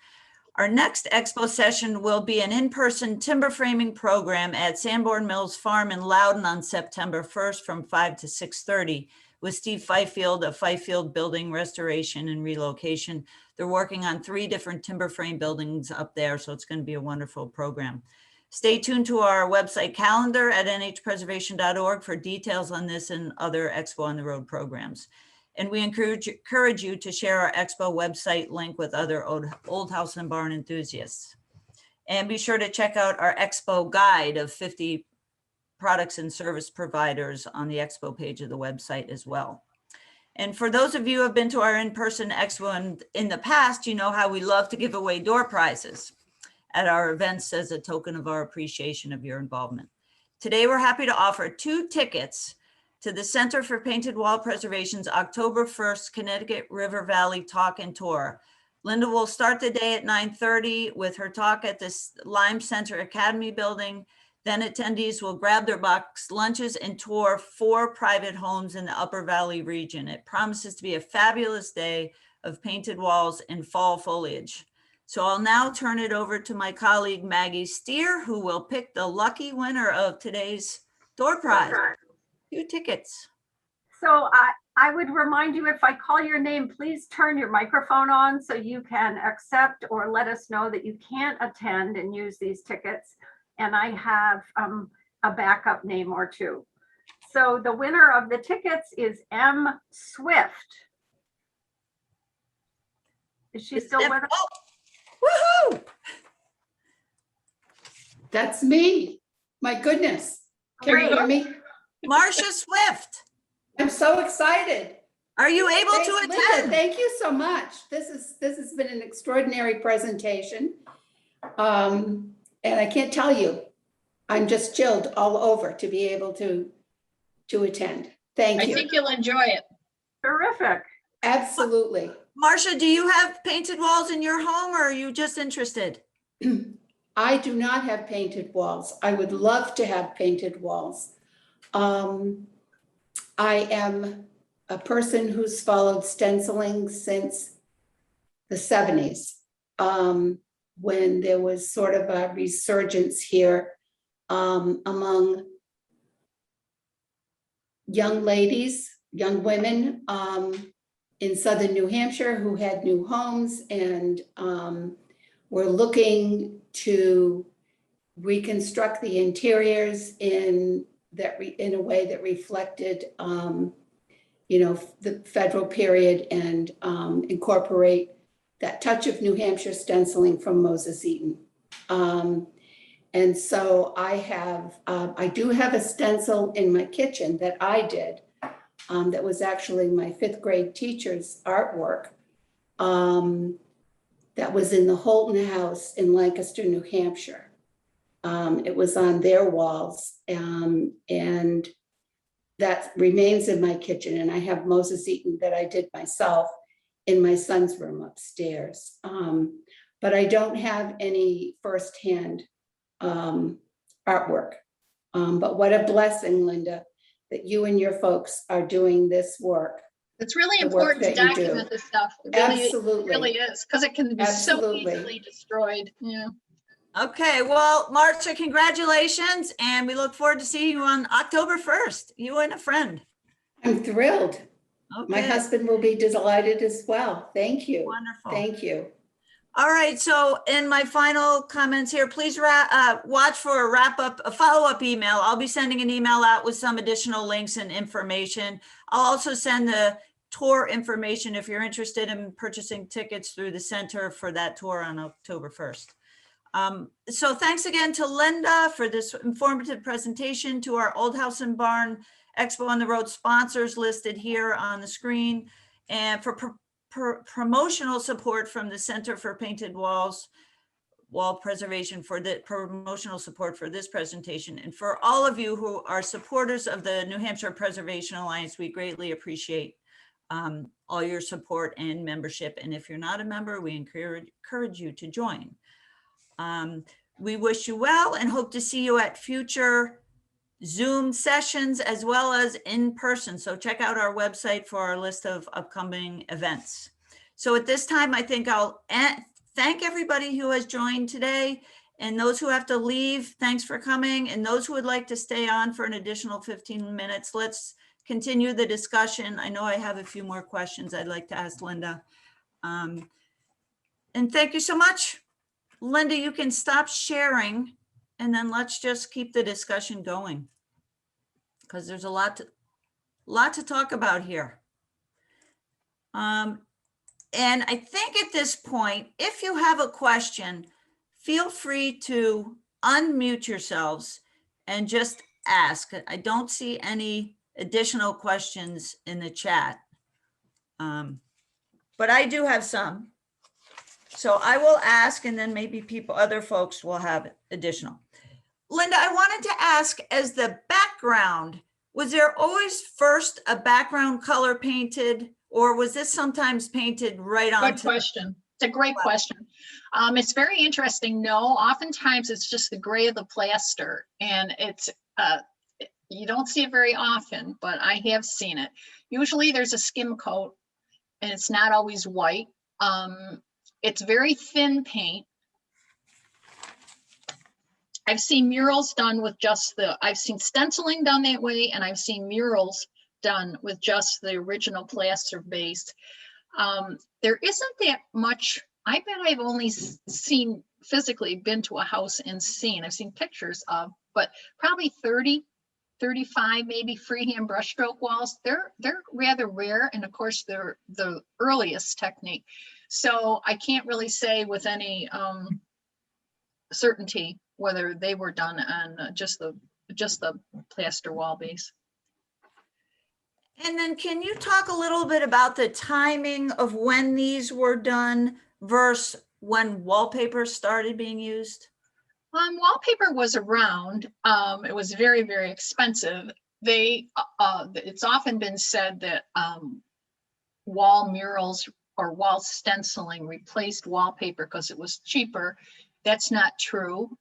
Our next expo session will be an in-person timber framing program at Sanborn Mills Farm in Loudon on September 1st from 5 to 6:30 with Steve Fifield of Fifield Building Restoration and Relocation. They're working on 3 different timber frame buildings up there, so it's going to be a wonderful program. Stay tuned to our website calendar at nhpreservation.org for details on this and other Expo on the Road programs. And we encourage you to share our Expo website link with other old house and barn enthusiasts. And be sure to check out our Expo guide of 50 products and service providers on the Expo page of the website as well. And for those of you who have been to our in-person Expo in the past, you know how we love to give away door prizes at our events as a token of our appreciation of your involvement. Today, we're happy to offer 2 tickets to the Center for Painted Wall Preservation's October 1st Connecticut River Valley Talk and Tour. Linda will start the day at 9:30 with her talk at this Lime Center Academy building. Then attendees will grab their box lunches and tour 4 private homes in the Upper Valley region. It promises to be a fabulous day of painted walls and fall foliage. So I'll now turn it over to my colleague Maggie Steer, who will pick the lucky winner of today's door prize. 2 tickets. So I would remind you, if I call your name, please turn your microphone on so you can accept or let us know that you can't attend and use these tickets. And I have a backup name or two. So the winner of the tickets is M. Swift. Is she still with us? Oh, woohoo! That's me. My goodness. Can you hear me? Marcia Swift, I'm so excited. are you able Thanks, to Linda, attend? thank you so much. This has been an extraordinary presentation. And I can't tell you, I'm just chilled all over to be able to attend. Thank I you. think you'll enjoy it. Terrific. Absolutely. Marcia, do you have painted walls in your home, or are you just interested? I do not have painted walls. I would love to have painted walls. I am a person who's followed stenciling since the 70s, when there was sort of a resurgence here among young ladies, young women in southern New Hampshire who had new homes and were looking to reconstruct the interiors in a way that reflected, the federal period and incorporate that touch of New Hampshire stenciling from Moses Eaton. And so I do have a stencil in my kitchen that I did that was actually my 5th grade teacher's artwork that was in the Holton House in Lancaster, New Hampshire. It was on their walls and that remains in my kitchen. And I have Moses Eaton that I did myself in my son's room upstairs. But I don't have any firsthand artwork. But what a blessing, Linda, that you and your folks are doing this work. It's really The work important to that you do. document this stuff. It really, Absolutely. really is, because it can be so Absolutely. easily destroyed. Yeah. Okay, well, Marcia, congratulations, and we look forward to seeing you on October 1st, you and a friend. I'm thrilled. My Okay, husband will be delighted as well. Thank you. wonderful. Thank you. All right, so in my final comments here, please watch for a follow-up email. I'll be sending an email out with some additional links and information. I'll also send the tour information if you're interested in purchasing tickets through the center for that tour on October 1st. So thanks again to Linda for this informative presentation, to our Old House and Barn Expo on the Road sponsors listed here on the screen, and for promotional support from the Center for Painted Walls, Wall Preservation for the promotional support for this presentation. And for all of you who are supporters of the New Hampshire Preservation Alliance, we greatly appreciate all your support and membership. And if you're not a member, we encourage you to join. We wish you well and hope to see you at future Zoom sessions as well as in person. So check out our website for our list of upcoming events. So at this time, I think I'll thank everybody who has joined today, and those who have to leave, thanks for coming. And those who would like to stay on for an additional 15 minutes, let's continue the discussion. I know I have a few more questions I'd like to ask Linda. And thank you so much. Linda, you can stop sharing and then let's just keep the discussion going, because there's a lot to talk about here. And I think at this point, if you have a question, feel free to unmute yourselves and just ask. I don't see any additional questions in the chat, but I do have some. So I will ask, and then maybe other folks will have additional. Linda, I wanted to ask, as the background, was there always first a background color painted, or was this sometimes painted right on? Good question. It's a great question. It's very interesting. No, oftentimes it's just the gray of the plaster, and it's you don't see it very often, but I have seen it. Usually there's a skim coat, and it's not always white. It's very thin paint. I've seen murals done with just I've seen stenciling done that way, and I've seen murals done with just the original plaster base. There isn't that much. I bet I've only seen, physically been to a house and seen, I've seen pictures of, but probably 30, 35 maybe freehand brushstroke walls. They're rather rare, and of course they're the earliest technique. So I can't really say with any certainty whether they were done on just the plaster wall base. And then can you talk a little bit about the timing of when these were done versus when wallpaper started being used? Wallpaper was around. It was very, very expensive. It's often been said that wall murals or wall stenciling replaced wallpaper because it was cheaper. That's not true.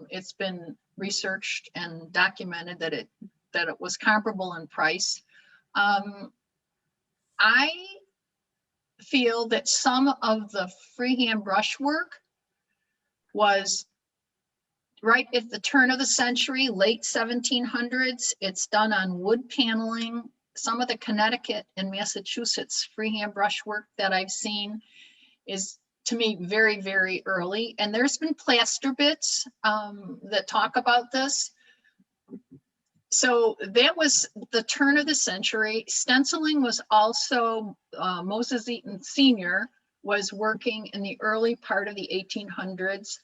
It's been researched and documented that it was comparable in price. I feel that some of the freehand brushwork was right at the turn of the century, late 1700s. It's done on wood paneling. Some of the Connecticut and Massachusetts freehand brushwork that I've seen is, to me, very, very early. And there's been plaster bits that talk about this. So that was the turn of the century. Stenciling was also, Moses Eaton Sr. was working in the early part of the 1800s.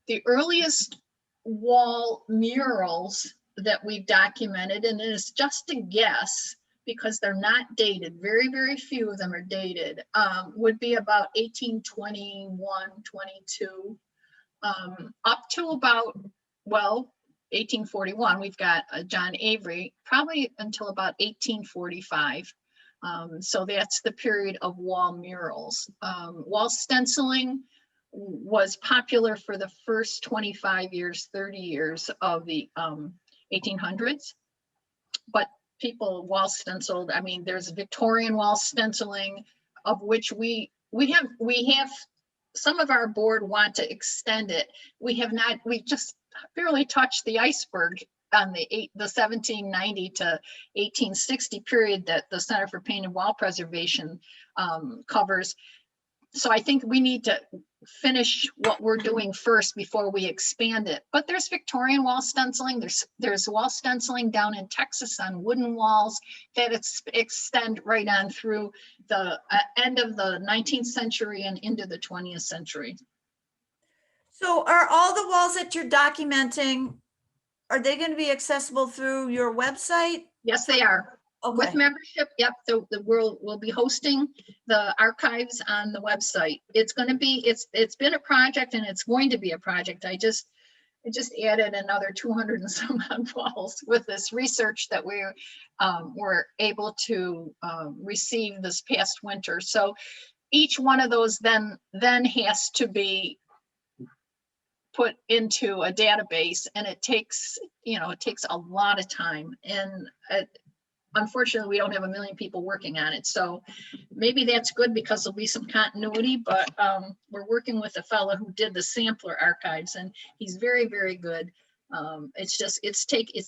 The earliest wall murals that we've documented, and it is just a guess because they're not dated, very, very few of them are dated, would be about 1821, 22, up to about, well, 1841. We've got John Avery, probably until about 1845. So that's the period of wall murals. Wall stenciling was popular for the first 25 years, 30 years of the 1800s. But people wall stenciled. I mean, there's Victorian wall stenciling, of which we have some of our board want to extend it. We have not. We just barely touched the iceberg on the 1790 to 1860 period that the Center for Paint and Wall Preservation covers. So I think we need to finish what we're doing first before we expand it. But there's Victorian wall stenciling. There's wall stenciling down in Texas on wooden walls that extend right on through the end of the 19th century and into the 20th century. So are all the walls that you're documenting, are they going to be accessible through your website? Yes, they are. Okay. With membership, yep, we'll be hosting the archives on the website. It's going to be, it's been a project, and it's going to be a project. I just added another 200 and some odd walls with this research that we were able to receive this past winter. So each one of those then has to be put into a database, and it takes a lot of time, and unfortunately, we don't have a million people working on it. So maybe that's good because there'll be some continuity, but we're working with a fellow who did the sampler archives, and he's very, very good. It's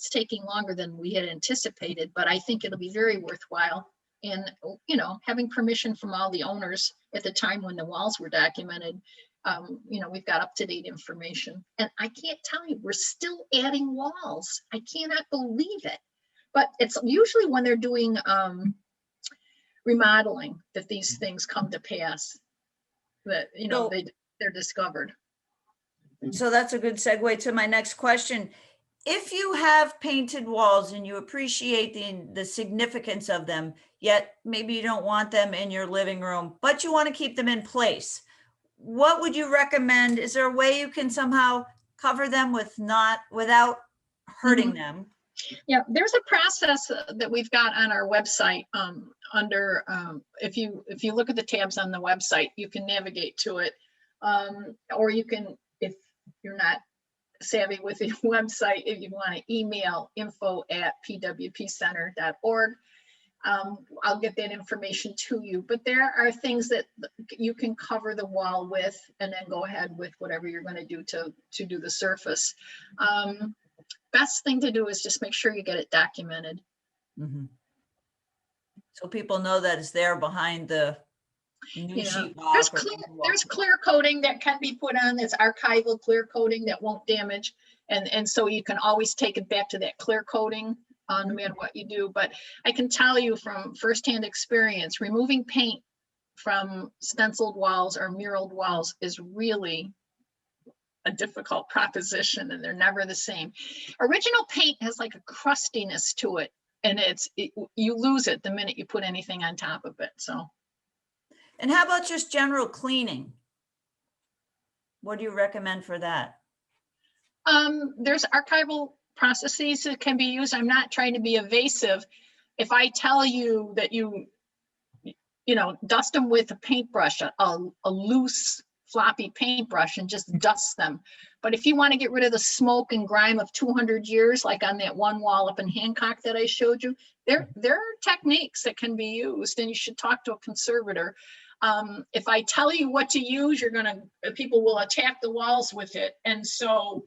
taking longer than we had anticipated, but I think it'll be very worthwhile. And, having permission from all the owners at the time when the walls were documented, we've got up-to-date information. And I can't tell you, we're still adding walls. I cannot believe it. But it's usually when they're doing remodeling that these things come to pass, that they're discovered. So that's a good segue to my next question. If you have painted walls and you appreciate the significance of them, yet maybe you don't want them in your living room, but you want to keep them in place, what would you recommend? Is there a way you can somehow cover them without hurting them? Yeah, there's a process that we've got on our website under, if you look at the tabs on the website, you can navigate to it. Or you can, if you're not savvy with the website, if you want to email info@pwpcenter.org. I'll get that information to you, but there are things that you can cover the wall with and then go ahead with whatever you're going to do to do the surface. Best thing to do is just make sure you get it documented. Mhm. So people know that it's there behind the new Yeah, sheet there's rock. there's clear coating that can be put on. That's archival clear coating that won't damage, and so you can always take it back to that clear coating no matter what you do. But I can tell you from firsthand experience, removing paint from stenciled walls or muraled walls is really a difficult proposition, and they're never the same. Original paint has like a crustiness to it, and you lose it the minute you put anything on top of it. So. And how about just general cleaning? What do you recommend for that? There's archival processes that can be used. I'm not trying to be evasive. If I tell you that you dust them with a paintbrush, a loose floppy paintbrush, and just dust them. But if you want to get rid of the smoke and grime of 200 years, like on that one wall up in Hancock that I showed you, there are techniques that can be used, and you should talk to a conservator. If I tell you what to use, people will attack the walls with it. And so,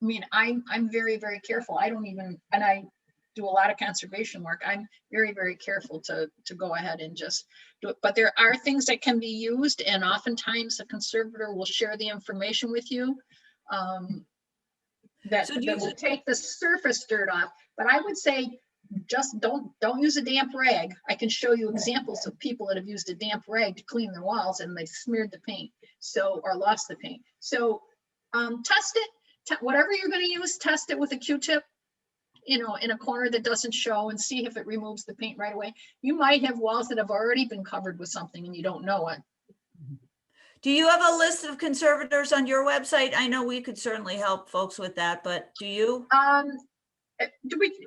I mean, I'm very, very careful. And I do a lot of conservation work. I'm very, very careful to go ahead and just do it. But there are things that can be used, and oftentimes a conservator will share the information with you that will take the surface dirt off. But I would say, just don't use a damp rag. I can show you examples of people that have used a damp rag to clean their walls, and they smeared the paint, or lost the paint. So test it, whatever you're going to use, test it with a Q-tip, in a corner that doesn't show, and see if it removes the paint right away. You might have walls that have already been covered with something and you don't know it. Do you have a list of conservators on your website? I know we could certainly help folks with that, but do you?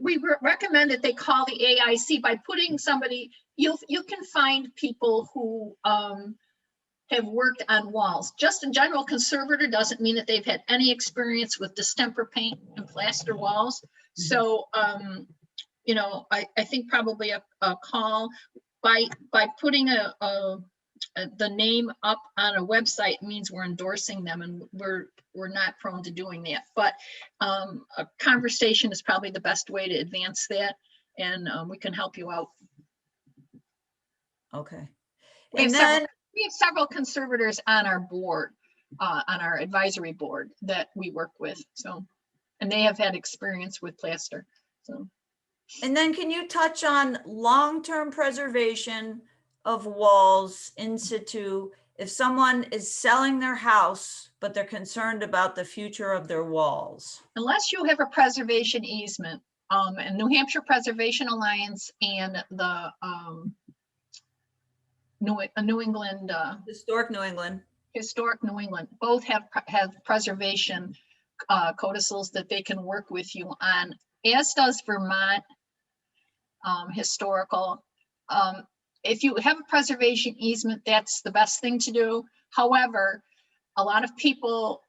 We recommend that they call the AIC. By putting somebody, you can find people who have worked on walls. Just a general conservator doesn't mean that they've had any experience with distemper paint and plaster walls. So I think probably a call by putting the name up on a website means we're endorsing them, and we're not prone to doing that. But a conversation is probably the best way to advance that, and we can help you out. Okay. We have several conservators on our board, on our advisory board that we work with. So, and they have had experience with plaster. So. And then can you touch on long-term preservation of walls in situ? If someone is selling their house, but they're concerned about the future of their walls. Unless you have a preservation easement, and New Hampshire Preservation Alliance and the New England, Historic New England, both have preservation codicils that they can work with you on, as does Vermont Historical. If you have a preservation easement, that's the best thing to do. However, a lot of people,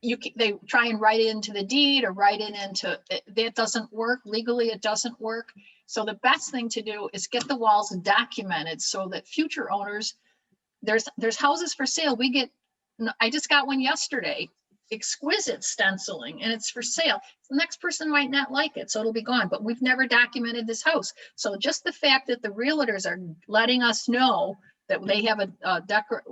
they try and write it into the deed or write it into, that doesn't work. Legally, it doesn't work. So the best thing to do is get the walls documented so that future owners, there's houses for sale. I just got one yesterday, exquisite stenciling, and it's for sale. The next person might not like it, so it'll be gone, but we've never documented this house. So just the fact that the realtors are letting us know that they have a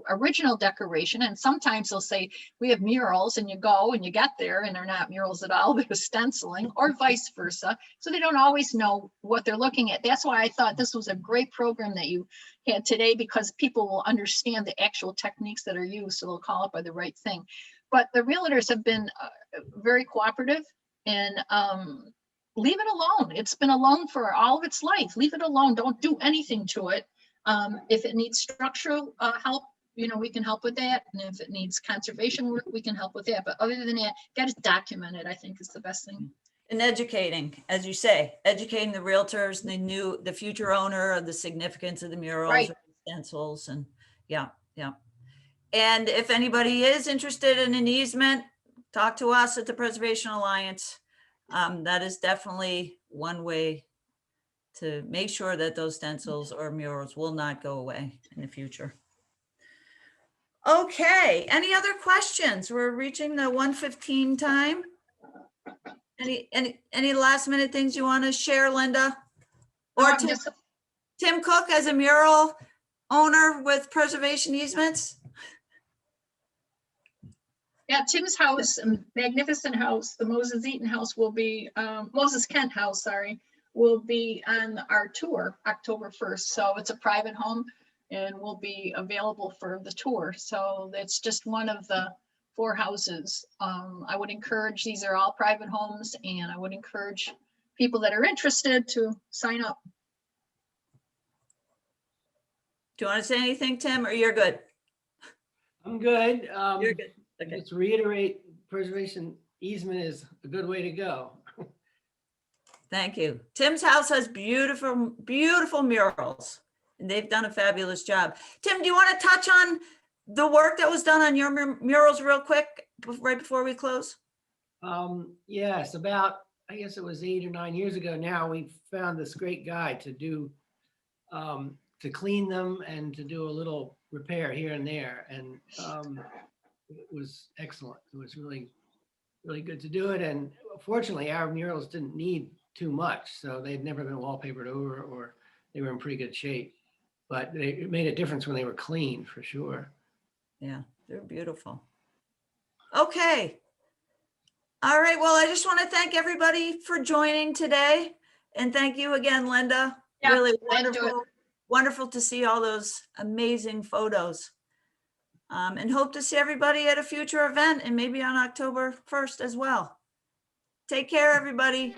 original decoration, and sometimes they'll say, we have murals, and you go and you get there and they're not murals at all, they're stenciling, or vice versa. So they don't always know what they're looking at. That's why I thought this was a great program that you had today, because people will understand the actual techniques that are used, so they'll call it by the right thing. But the realtors have been very cooperative, and leave it alone. It's been alone for all of its life. Leave it alone. Don't do anything to it. If it needs structural help, we can help with that. And if it needs conservation work, we can help with that. But other than that, get it documented, I think, is the best thing. And educating, as you say, educating the realtors, the future owner of the significance of the murals, Right. or the stencils, and yeah. And if anybody is interested in an easement, talk to us at the Preservation Alliance. That is definitely one way to make sure that those stencils or murals will not go away in the future. Okay, any other questions? We're reaching the 1:15 time. Any last minute things you want to share, Linda? Or I'm Tim, just- Tim Cook as a mural owner with preservation easements? Yeah, Tim's house, magnificent house, the Moses Eaton house will be, Moses Kent house, sorry, will be on our tour October 1st. So it's a private home and will be available for the tour. So that's just one of the 4 houses. I would encourage, these are all private homes, and I would encourage people that are interested to sign up. Do you want to say anything, Tim, or you're good? I'm good. You're good. Okay. Just reiterate, preservation easement is a good way to go. Thank you. Tim's house has beautiful, beautiful murals, and they've done a fabulous job. Tim, do you want to touch on the work that was done on your murals real quick, right before we close? Yes, about, I guess it was 8 or 9 years ago now, we found this great guy to do, to clean them and to do a little repair here and there. And it was excellent. It was really, really good to do it. And fortunately, our murals didn't need too much. So they'd never been wallpapered over, or they were in pretty good shape. But it made a difference when they were clean, for sure. Yeah, they're beautiful. Okay. All right. Well, I just want to thank everybody for joining today. And thank you again, Linda. Yeah, Really glad to do it. wonderful, wonderful to see all those amazing photos. And hope to see everybody at a future event and maybe on October 1st as well. Take care, everybody.